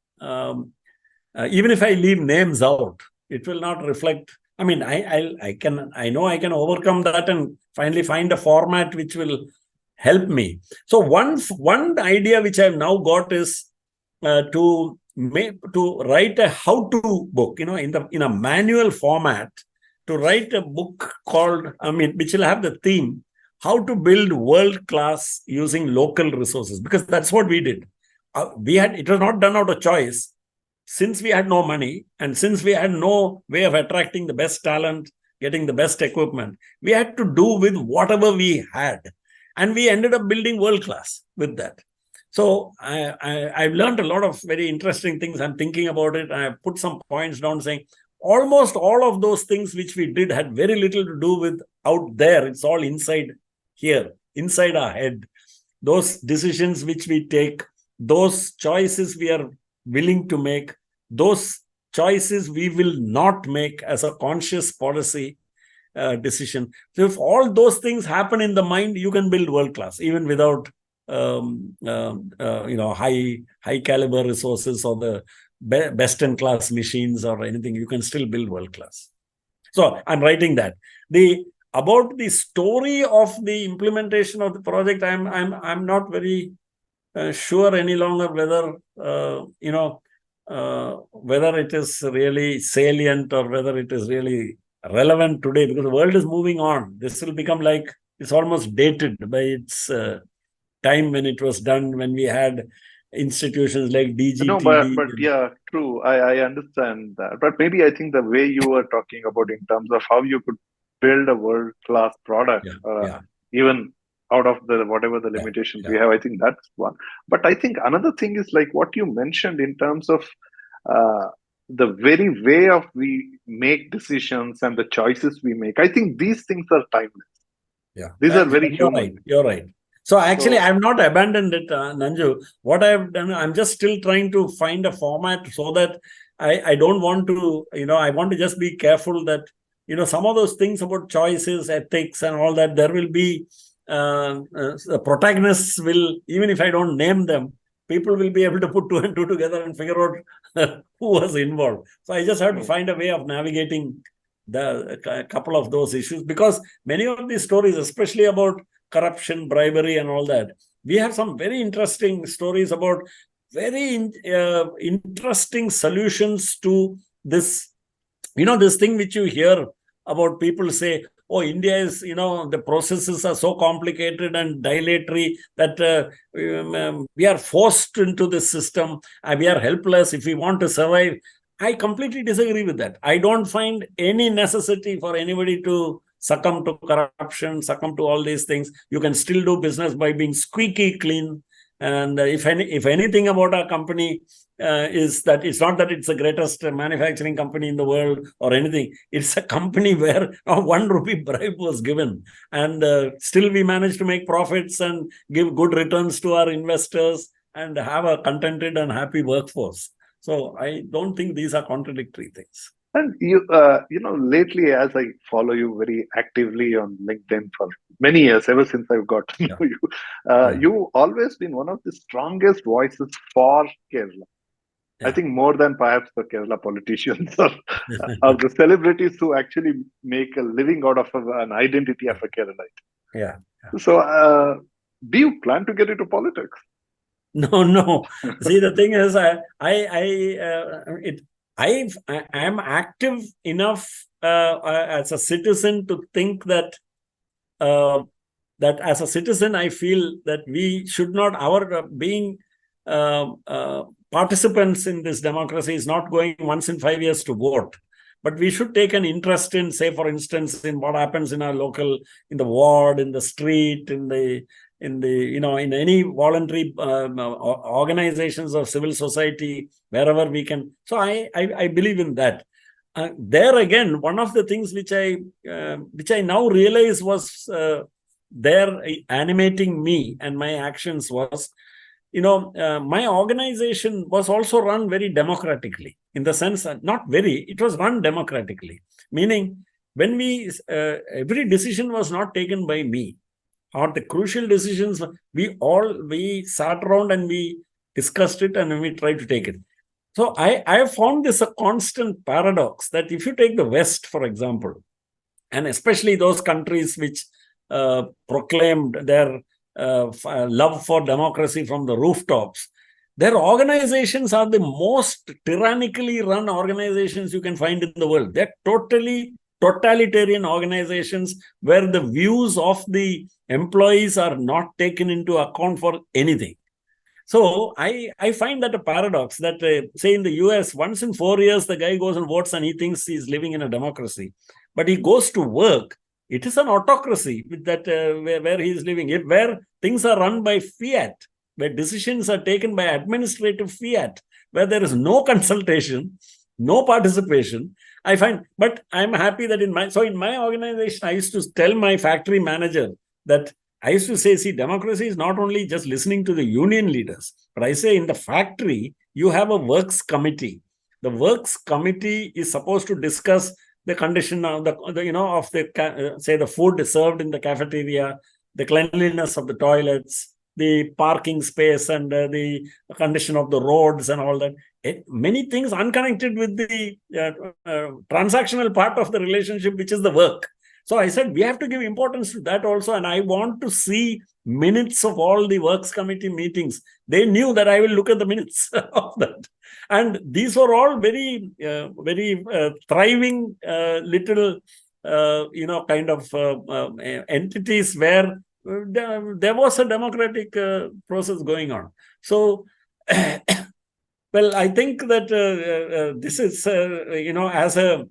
S2: even if I leave names out, it will not reflect. I mean, I know I can overcome that and finally find a format which will help me. So one idea which I've now got is to write a how-to book, in a manual format, to write a book called, which will have the theme, how to build world-class using local resources, because that's what we did. It was not done out of choice. Since we had no money and since we had no way of attracting the best talent, getting the best equipment, we had to do with whatever we had. And we ended up building world-class with that. So I've learned a lot of very interesting things. I'm thinking about it. I put some points down saying almost all of those things which we did had very little to do with out there. It's all inside here, inside our head. Those decisions which we take, those choices we are willing to make, those choices we will not make as a conscious policy decision. So if all those things happen in the mind, you can build world class, even without high caliber resources or the best in class machines or anything. You can still build world class. So I'm writing that. About the story of the implementation of the project, I'm not very sure any longer whether it is really salient or whether it is really relevant today, because the world is moving on. This will become like, it's almost dated by its time when it was done, when we had institutions like DGTD.
S3: No, but yeah, true. I understand that. But maybe I think the way you were talking about in terms of how you could build a world-class product, even out of whatever the limitations we have, I think that's one. But I think another thing is like what you mentioned in terms of the very way of we make decisions and the choices we make. I think these things are timeless.
S2: Yeah,
S3: these are very human.
S2: You're right. So actually, I've not abandoned it, Nanju. What I've done, I'm just still trying to find a format so that I don't want to, I want to just be careful that, some of those things about choices, ethics and all that, there will be, the protagonists will, even if I don't name them, people will be able to put 2 and 2 together and figure out who was involved. So I just have to find a way of navigating a couple of those issues, because many of these stories, especially about corruption, bribery and all that, we have some very interesting stories about very interesting solutions to this, this thing which you hear about. People say, oh, India is, the processes are so complicated and dilatory that we are forced into this system and we are helpless if we want to survive. I completely disagree with that. I don't find any necessity for anybody to succumb to corruption, succumb to all these things. You can still do business by being squeaky clean. And if anything about our company is that it's not that it's the greatest manufacturing company in the world or anything. It's a company where a 1 rupee bribe was given. And still we managed to make profits and give good returns to our investors and have a contented and happy workforce. So I don't think these are contradictory things.
S3: And lately, as I follow you very actively on LinkedIn for many years, ever since I've got to know you, you've always been one of the strongest voices for Kerala. I think more than perhaps the Kerala politicians or the celebrities who actually make a living out of an identity of a Keralite.
S2: Yeah.
S3: So, do you plan to get into politics?
S2: No. See, the thing is, I am active enough as a citizen to think that as a citizen, I feel that we should not, our being participants in this democracy is not going once in 5 years to vote. But we should take an interest in, say, for instance, in what happens in our local, in the ward, in the street, in any voluntary organizations of civil society, wherever we can. So I believe in that. There again, one of the things which I now realize was there animating me and my actions was, my organization was also run very democratically, in the sense that it was run democratically, meaning when every decision was not taken by me, or the crucial decisions, we sat around and we discussed it and we tried to take it. So I have found this a constant paradox that if you take the West, for example, and especially those countries which proclaimed their love for democracy from the rooftops, their organizations are the most tyrannically run organizations you can find in the world. They're totally totalitarian organizations where the views of the employees are not taken into account for anything. So I find that a paradox that, say, in the US, once in 4 years, the guy goes and votes and he thinks he's living in a democracy. But he goes to work. It is an autocracy that where he is living, where things are run by fiat, where decisions are taken by administrative fiat, where there is no consultation, no participation. I find, but I'm happy that in my organization, I used to tell my factory manager that I used to say, see, democracy is not only just listening to the union leaders, but I say in the factory, you have a works committee. The works committee is supposed to discuss the condition of say the food served in the cafeteria, the cleanliness of the toilets, the parking space, and the condition of the roads and all that. Many things unconnected with the transactional part of the relationship, which is the work. So I said, we have to give importance to that also. And I want to see minutes of all the works committee meetings. They knew that I will look at the minutes of that. And these were all very thriving little, kind of entities where there was a democratic process going on. So, well, I think that this is, as a...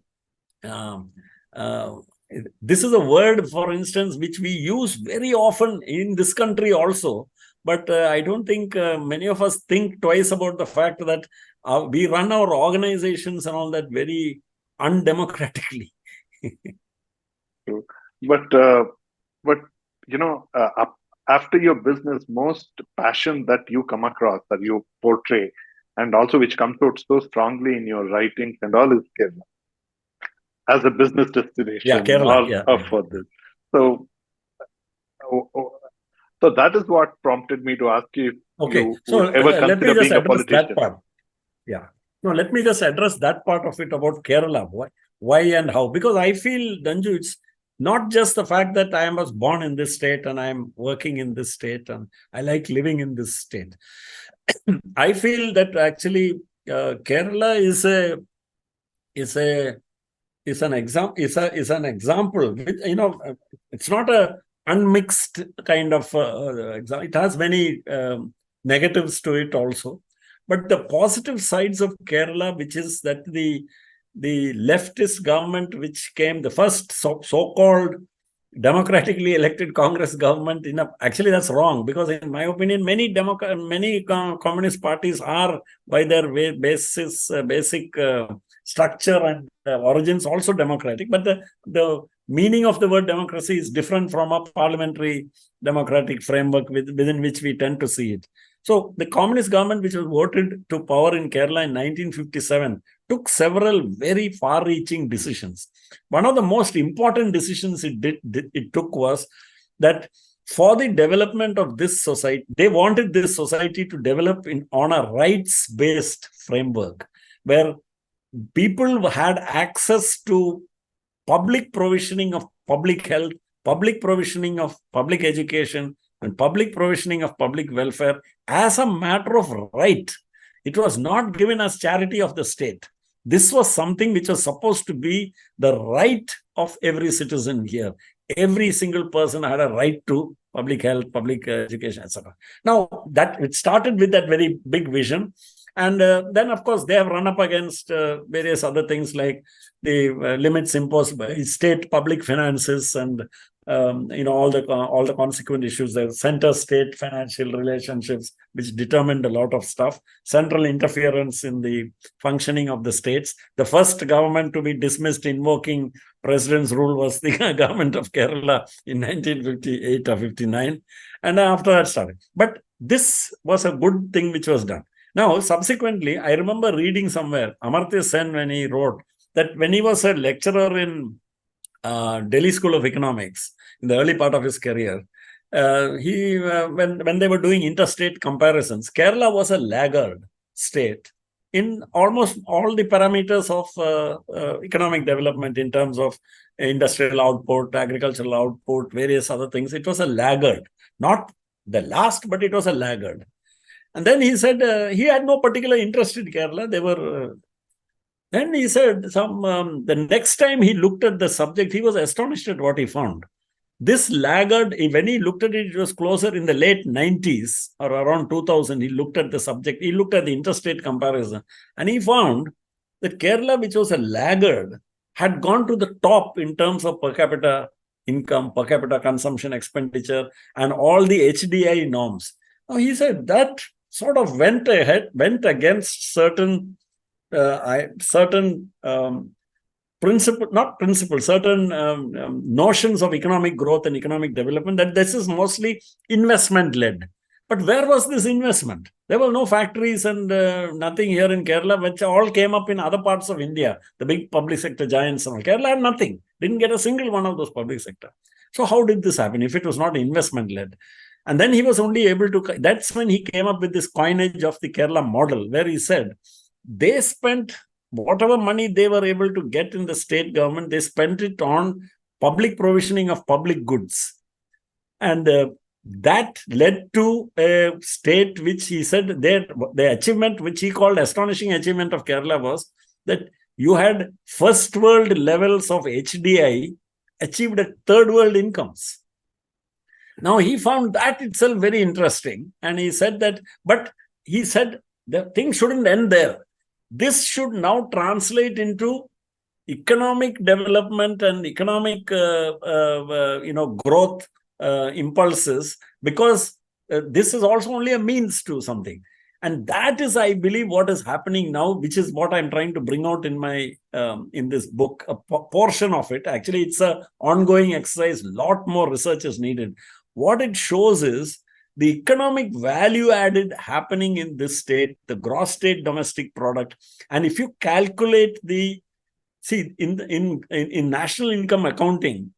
S2: this is a word, for instance, which we use very often in this country also. But I don't think many of us think twice about the fact that we run our organizations and all that very undemocratically.
S3: But after your business, most passion that you come across, that you portray, and also which comes out so strongly in your writings and all, is Kerala as a business destination.
S2: Yeah, Kerala.
S3: For this. So that is what prompted me to ask you.
S2: Okay, so let me just address that part. Yeah. No, let me just address that part of it about Kerala. Why and how? Because I feel, Danju, it's not just the fact that I was born in this state and I'm working in this state and I like living in this state. I feel that actually Kerala is an example. It's not a unmixed kind of example. It has many negatives to it also. But the positive sides of Kerala, which is that the leftist government, which came, the first so-called democratically elected Congress government, actually that's wrong, because in my opinion, many communist parties are, by their basic structure and origins, also democratic. But the meaning of the word democracy is different from a parliamentary democratic framework within which we tend to see it. So the communist government, which was voted to power in Kerala in 1957, took several very far-reaching decisions. One of the most important decisions it took was that for the development of this society, they wanted this society to develop on a rights-based framework, where people had access to public provisioning of public health, public provisioning of public education, and public provisioning of public welfare as a matter of right. It was not given as charity of the state. This was something which was supposed to be the right of every citizen here. Every single person had a right to public health, public education, etc. Now, that it started with that very big vision. And then, of course, they have run up against various other things like the limits imposed by state public finances and all the consequent issues. The center-state financial relationships, which determined a lot of stuff. Central interference in the functioning of the states. The first government to be dismissed invoking president's rule was the government of Kerala in 1958 or 59. And after that started. But this was a good thing which was done. Now, subsequently, I remember reading somewhere, Amartya Sen, when he wrote that when he was a lecturer in Delhi School of Economics in the early part of his career. When they were doing interstate comparisons, Kerala was a laggard state in almost all the parameters of economic development in terms of industrial output, agricultural output, various other things. It was a laggard, not the last, but it was a laggard. And then he said he had no particular interest in Kerala. They were. Then he said the next time he looked at the subject, he was astonished at what he found. This laggard, when he looked at it, it was closer in the late 90s or around 2000. He looked at the subject, he looked at the interstate comparison, and he found that Kerala, which was a laggard, had gone to the top in terms of per capita income, per capita consumption expenditure, and all the HDI norms. Now, he said that sort of went against certain notions of economic growth and economic development, that this is mostly investment-led. But where was this investment? There were no factories and nothing here in Kerala, which all came up in other parts of India, the big public sector giants. Kerala had nothing, didn't get a single one of those public sector. So how did this happen if it was not investment-led? And then he was only able to, that's when he came up with this coinage of the Kerala model, where he said, they spent whatever money they were able to get in the state government, they spent it on public provisioning of public goods. And that led to a state which he said the achievement, which he called astonishing achievement of Kerala, was that you had first world levels of HDI achieved at third world incomes. Now, he found that itself very interesting. And he said that, but he said the thing shouldn't end there. This should now translate into economic development and economic growth impulses, because this is also only a means to something. And that is, I believe, what is happening now, which is what I'm trying to bring out in my in this book, a portion of it. Actually, it's an ongoing exercise. A lot more research is needed. What it shows is the economic value added happening in this state, the gross state domestic product. And if you calculate in national income accounting,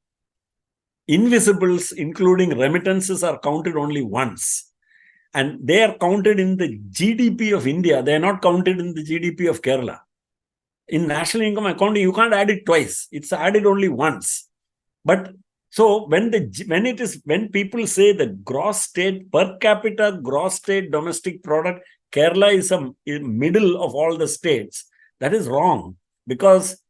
S2: invisibles, including remittances, are counted only once. And they are counted in the GDP of India. They are not counted in the GDP of Kerala. In national income accounting, you can't add it twice. It's added only once. But so when people say the gross state per capita gross state domestic product, Kerala is in middle of all the states, that is wrong, because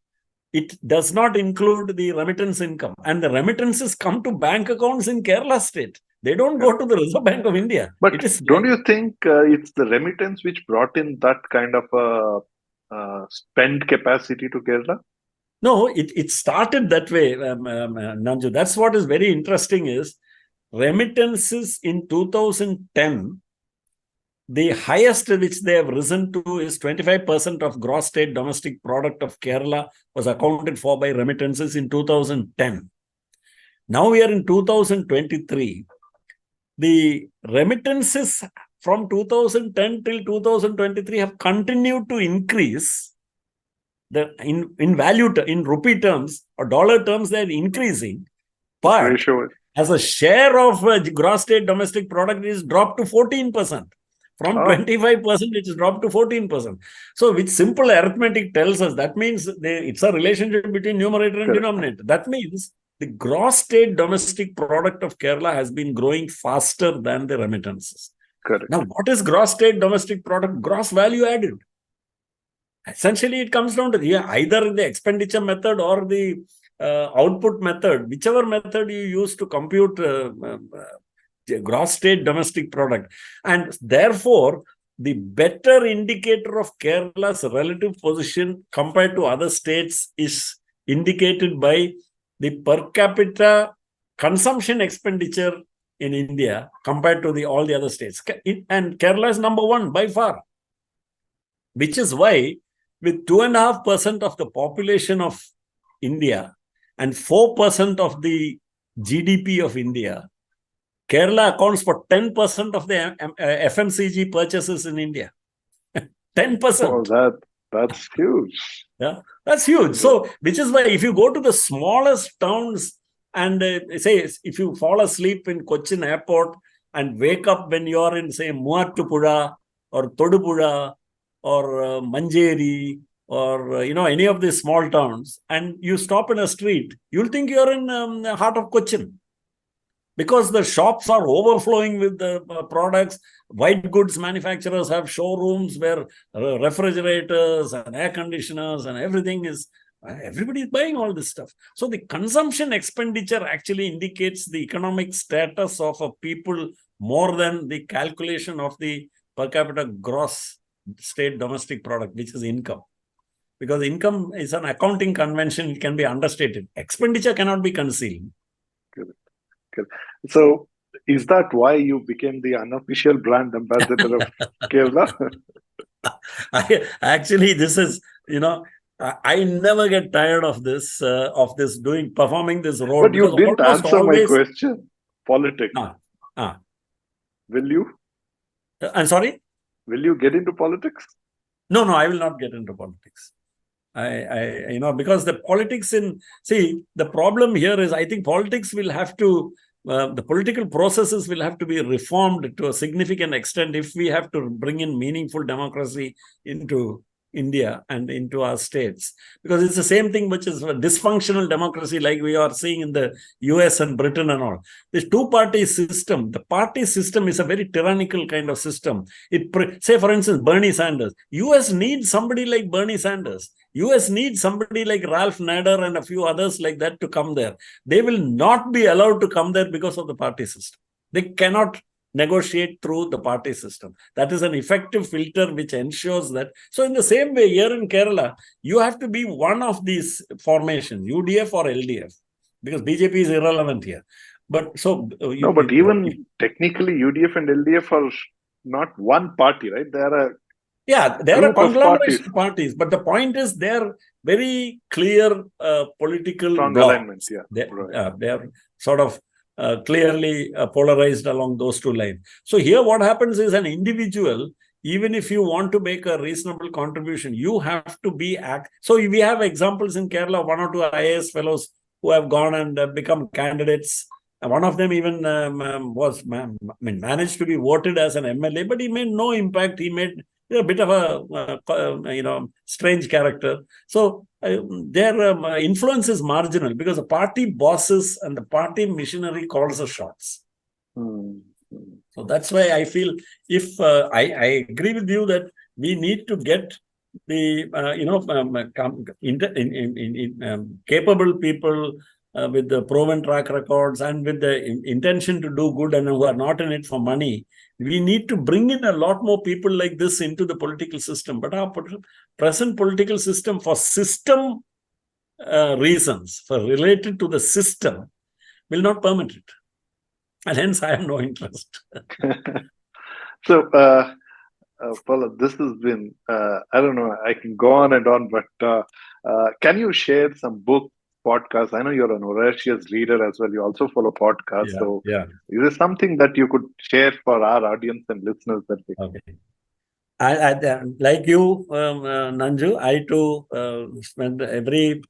S2: it does not include the remittance income, and the remittances come to bank accounts in Kerala state. They don't go to the Reserve Bank of India.
S3: But don't you think it's the remittance which brought in that kind of spend capacity to Kerala?
S2: No, it started that way, Nanju. That's what is very interesting is remittances in 2010, the highest which they have risen to is 25% of gross state domestic product of Kerala was accounted for by remittances in 2010. Now we are in 2023. The remittances from 2010 till 2023 have continued to increase. In value, in rupee terms or dollar terms, they're increasing. But as a share of gross state domestic product, it is dropped to 14%. From 25%, it is dropped to 14%. So, which simple arithmetic tells us, that means it's a relationship between numerator and denominator. That means the gross state domestic product of Kerala has been growing faster than the remittances.
S3: Correct.
S2: Now, what is gross state domestic product? Gross value added. Essentially, it comes down to either the expenditure method or the output method, whichever method you use to compute gross state domestic product. And therefore, the better indicator of Kerala's relative position compared to other states is indicated by the per capita consumption expenditure in India compared to all the other states. And Kerala is number one by far, which is why with 2.5% of the population of India and 4% of the GDP of India, Kerala accounts for 10% of the FMCG purchases in India. 10%.
S3: Oh, that's huge.
S2: Yeah, That's huge. So, which is why if you go to the smallest towns and say, if you fall asleep in Cochin airport and wake up when you are in, say, Muattupuzha or Todupuzha or Manjeri or, any of these small towns, and you stop in a street, you'll think you're in the heart of Cochin. Because the shops are overflowing with the products. White goods manufacturers have showrooms where refrigerators and air conditioners and everything is, everybody is buying all this stuff. So the consumption expenditure actually indicates the economic status of a people more than the calculation of the per capita gross state domestic product, which is income. Because income is an accounting convention, it can be understated. Expenditure cannot be concealed.
S3: Good. So, is that why you became the unofficial brand ambassador of Kerala?
S2: Actually, this is, I never get tired of this, performing this role.
S3: But you didn't answer my question. Politics. Will you?
S2: I'm sorry?
S3: Will you get into politics?
S2: No, I will not get into politics. Because the politics the problem here is, I think politics will have to, the political processes will have to be reformed to a significant extent if we have to bring in meaningful democracy into India and into our states. Because it's the same thing which is a dysfunctional democracy like we are seeing in the US and Britain and all. This two-party system, the party system is a very tyrannical kind of system. Say, for instance, Bernie Sanders. US needs somebody like Bernie Sanders. US needs somebody like Ralph Nader and a few others like that to come there. They will not be allowed to come there because of the party system. They cannot negotiate through the party system. That is an effective filter which ensures that. So in the same way, here in Kerala, you have to be one of these formations, UDF or LDF, because BJP is irrelevant here. But so
S3: technically UDF and LDF are not one party, right? They are
S2: there are conglomeration parties, but the point is they're very clear political
S3: strong
S2: blocks.
S3: Alignment. Yeah,
S2: they're sort of clearly polarized along those two lines. So here what happens is, an individual, even if you want to make a reasonable contribution, you have to be So we have examples in Kerala, 1 or 2 IAS fellows who have gone and become candidates. One of them even managed to be voted as an MLA, but he made no impact. He made a bit of a strange character. So their influence is marginal because the party bosses and the party machinery calls the shots. So that's why I feel, if I agree with you that we need to get the capable people with the proven track records and with the intention to do good and who are not in it for money. We need to bring in a lot more people like this into the political system. But our present political system, for system reasons, for related to the system, will not permit it. And hence, I have no interest.
S3: So, Paula, this has been, I don't know, I can go on and on, but can you share some books, podcasts? I know you're an voracious reader as well. You also follow podcasts. Is there something that you could share for our audience and listeners?
S2: I like you, Nanju, I too spend every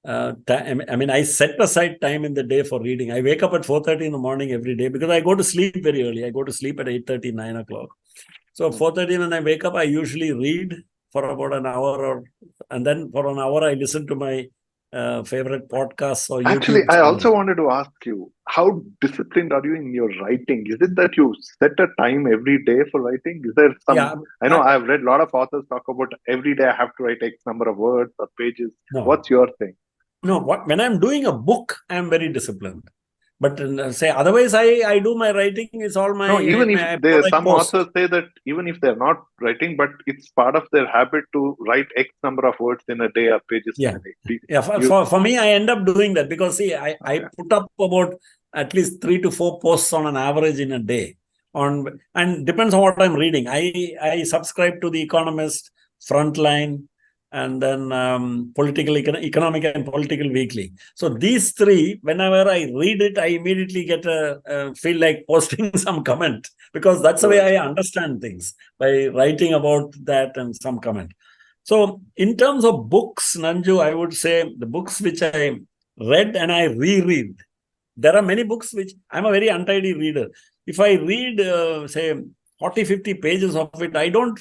S2: time. I set aside time in the day for reading. I wake up at 4:30 in the morning every day because I go to sleep very early. I go to sleep at 8:30, 9 o'clock. So 4:30 when I wake up, I usually read for about an hour, and then for an hour I listen to my favorite podcasts or YouTube.
S3: Actually, I also wanted to ask you, how disciplined are you in your writing? Is it that you set a time every day for writing? Is there some? I know I've read a lot of authors talk about every day I have to write X number of words or pages. No. What's your thing?
S2: No, when I'm doing a book, I'm very disciplined. But say otherwise, I do my writing. It's all my.
S3: No, even if some authors say that even if they're not writing, but it's part of their habit to write X number of words in a day or pages in a day.
S2: For me, I end up doing that because I put up about at least 3 to 4 posts on an average in a day. And depends on what I'm reading. I subscribe to The Economist, Frontline, and then Economic and Political Weekly. So these three, whenever I read it, I immediately get feel like posting some comment, because that's the way I understand things, by writing about that and some comment. So in terms of books, Nanju, I would say the books which I read and I reread. There are many books which I'm a very untidy reader. If I read, say, 40, 50 pages of it, I don't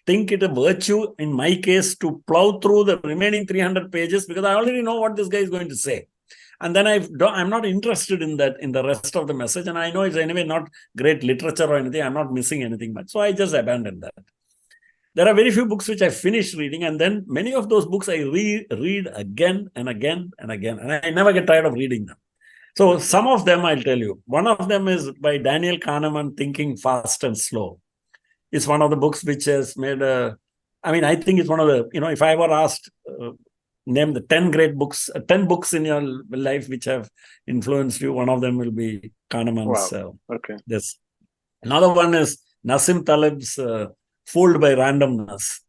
S2: think it a virtue in my case to plow through the remaining 300 pages because I already know what this guy is going to say. And then I'm not interested in that, in the rest of the message. And I know it's anyway not great literature or anything. I'm not missing anything much. So I just abandoned that. There are very few books which I finished reading, and then many of those books I read again and again and again, and I never get tired of reading them. So some of them I'll tell you. One of them is by Daniel Kahneman, Thinking Fast and Slow. It's one of the books which has made I think it's one of the, if I were asked, name the 10 great books, 10 books in your life which have influenced you, one of them will be Kahneman's.
S3: Wow. Okay.
S2: This. Another one is Nassim Taleb's Fooled by Randomness,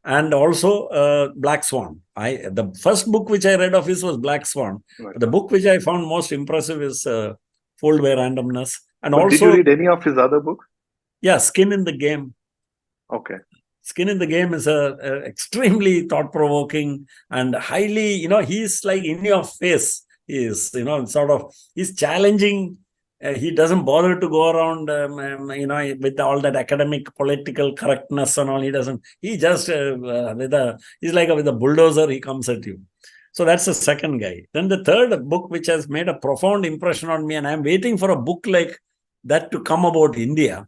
S2: and also Black Swan. The first book which I read of his was Black Swan. Right. The book which I found most impressive is Fooled by Randomness. And also,
S3: did you read any of his other books?
S2: Yeah, Skin in the Game.
S3: Okay.
S2: Skin in the Game is a extremely thought-provoking and highly, he's like in your face. He is, he's challenging. He doesn't bother to go around, with all that academic political correctness and all. He doesn't. He just he's like with a bulldozer. He comes at you. So that's the second guy. Then the third book, which has made a profound impression on me, and I'm waiting for a book like that to come about India,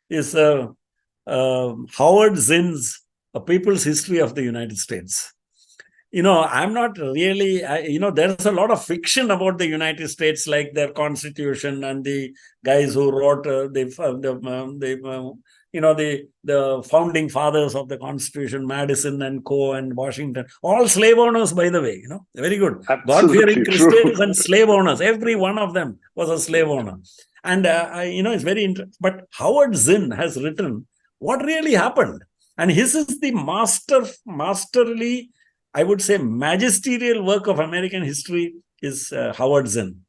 S2: is Howard Zinn's A People's History of the United States. I'm not really, there's a lot of fiction about the United States, like their constitution and the guys who wrote the founding fathers of the constitution, Madison and Co. and Washington, all slave owners, by the way, very good. God-fearing Christians and slave owners, every one of them was a slave owner. And, it's very interesting. But Howard Zinn has written what really happened. And his is the masterly, I would say, magisterial work of American history is Howard Zinn.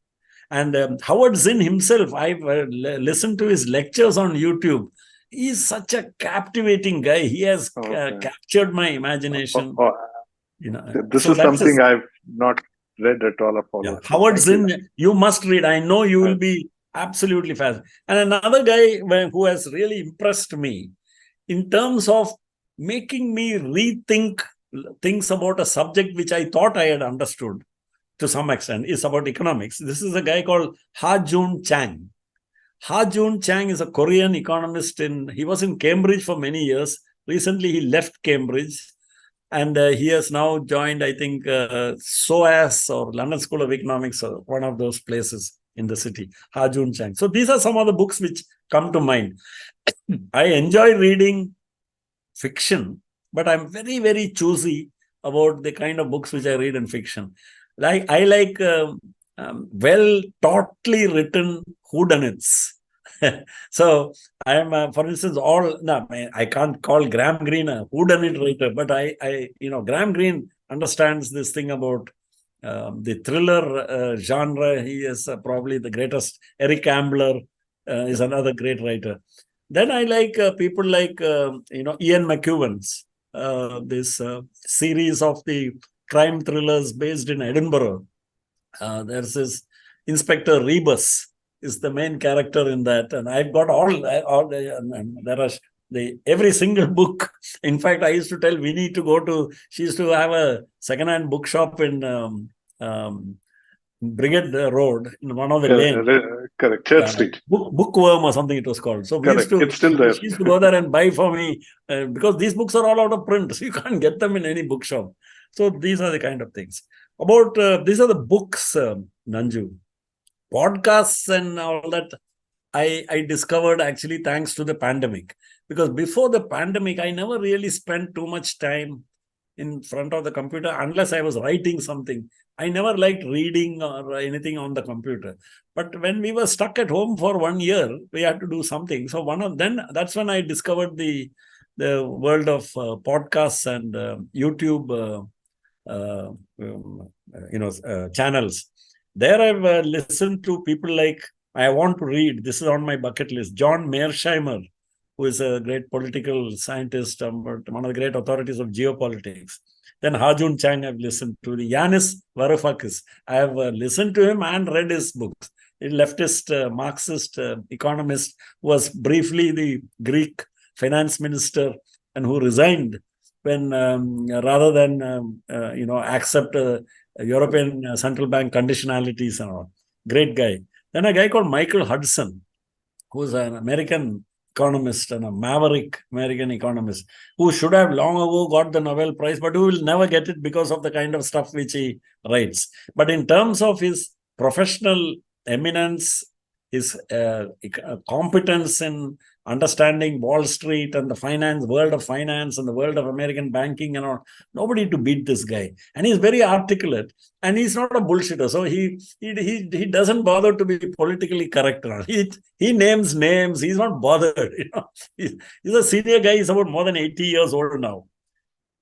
S2: And Howard Zinn himself, I've listened to his lectures on YouTube. He's such a captivating guy. He has captured my imagination.
S3: This is something I've not read at all.
S2: Howard Zinn, you must read. I know you will be absolutely fascinated. And another guy who has really impressed me in terms of making me rethink things about a subject which I thought I had understood to some extent is about economics. This is a guy called Ha-Joon Chang. Ha-Joon Chang is a Korean economist. He was in Cambridge for many years. Recently, he left Cambridge and he has now joined, I think, SOAS or London School of Economics or one of those places in the city. Ha-Joon Chang. So these are some of the books which come to mind. I enjoy reading fiction, but I'm very, very choosy about the kind of books which I read in fiction. I like well, tautly written whodunits. So I am, for instance, I can't call Graham Greene a whodunit writer, but Graham Greene understands this thing about the thriller genre. He is probably the greatest. Eric Ambler is another great writer. Then I like people like, Ian McEwan's, this series of the crime thrillers based in Edinburgh. There's this Inspector Rebus is the main character in that. And I've got there are every single book. In fact, I used to tell Winnie she used to have a second-hand bookshop in Brigade Road in one of the lanes.
S3: Correct, Church Street.
S2: Bookworm or something it was called. So
S3: it's still there.
S2: She used to go there and buy for me because these books are all out of print. So you can't get them in any bookshop. So these are the kind of things. These are the books, Nanju. Podcasts and all that, I discovered actually thanks to the pandemic. Because before the pandemic, I never really spent too much time in front of the computer unless I was writing something. I never liked reading or anything on the computer. But when we were stuck at home for 1 year, we had to do something. So that's when I discovered the world of podcasts and YouTube channels. There I've listened to people like, I want to read, this is on my bucket list, John Mearsheimer, who is a great political scientist, one of the great authorities of geopolitics. Then Hajun Chang I've listened to. Yanis Varoufakis, I have listened to him and read his books. A leftist, Marxist economist who was briefly the Greek finance minister and who resigned when rather than accept European central bank conditionalities and all. Great guy. Then a guy called Michael Hudson, who's an American economist and a maverick American economist, who should have long ago got the Nobel Prize, but who will never get it because of the kind of stuff which he writes. But in terms of his professional eminence, his competence in understanding Wall Street and the world of finance and the world of American banking and all, nobody to beat this guy. And he's very articulate, and he's not a bullshitter. So he doesn't bother to be politically correct. He names names. He's not bothered. He's a senior guy. He's about more than 80 years old now.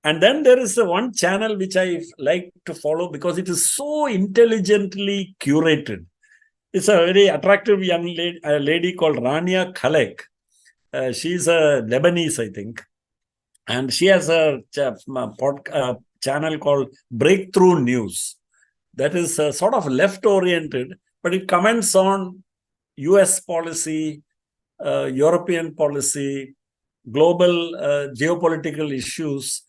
S2: And then there is one channel which I like to follow because it is so intelligently curated. It's a very attractive young lady called Rania Khalek. She's a Lebanese, I think. And she has a channel called Breakthrough News. That is sort of left-oriented, but it comments on US policy, European policy, global geopolitical issues.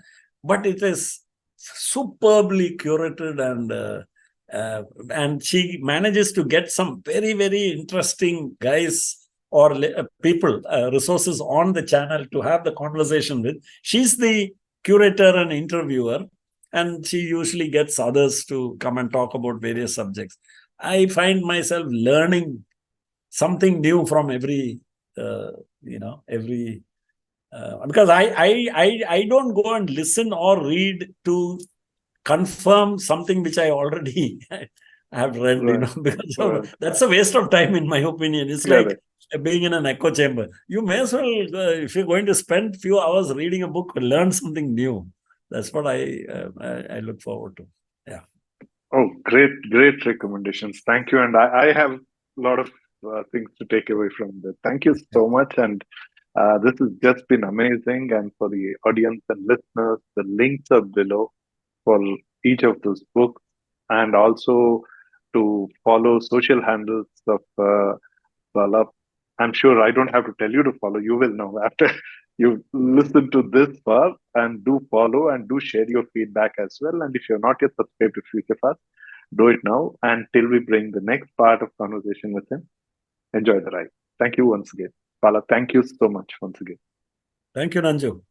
S2: But it is superbly curated, and she manages to get some very, very interesting guys or people, resources on the channel to have the conversation with. She's the curator and interviewer, and she usually gets others to come and talk about various subjects. I find myself learning something new from every because I don't go and listen or read to confirm something which I already have read, because that's a waste of time, in my opinion. It's like being in an echo chamber. You may as well, if you're going to spend a few hours reading a book, learn something new. That's what I look forward to. Yeah.
S3: Oh, great recommendations. Thank you. And I have a lot of things to take away from this. Thank you so much. And this has just been amazing. And for the audience and listeners, the links are below for each of those books, and also to follow social handles of Bala. I'm sure I don't have to tell you to follow. You will know after you listen to this far, and do follow and do share your feedback as well. And if you're not yet subscribed to FutureFast, do it now until we bring the next part of conversation with him. Enjoy the ride. Thank you once again. Bala, thank you so much once again.
S2: Thank you, Nanju.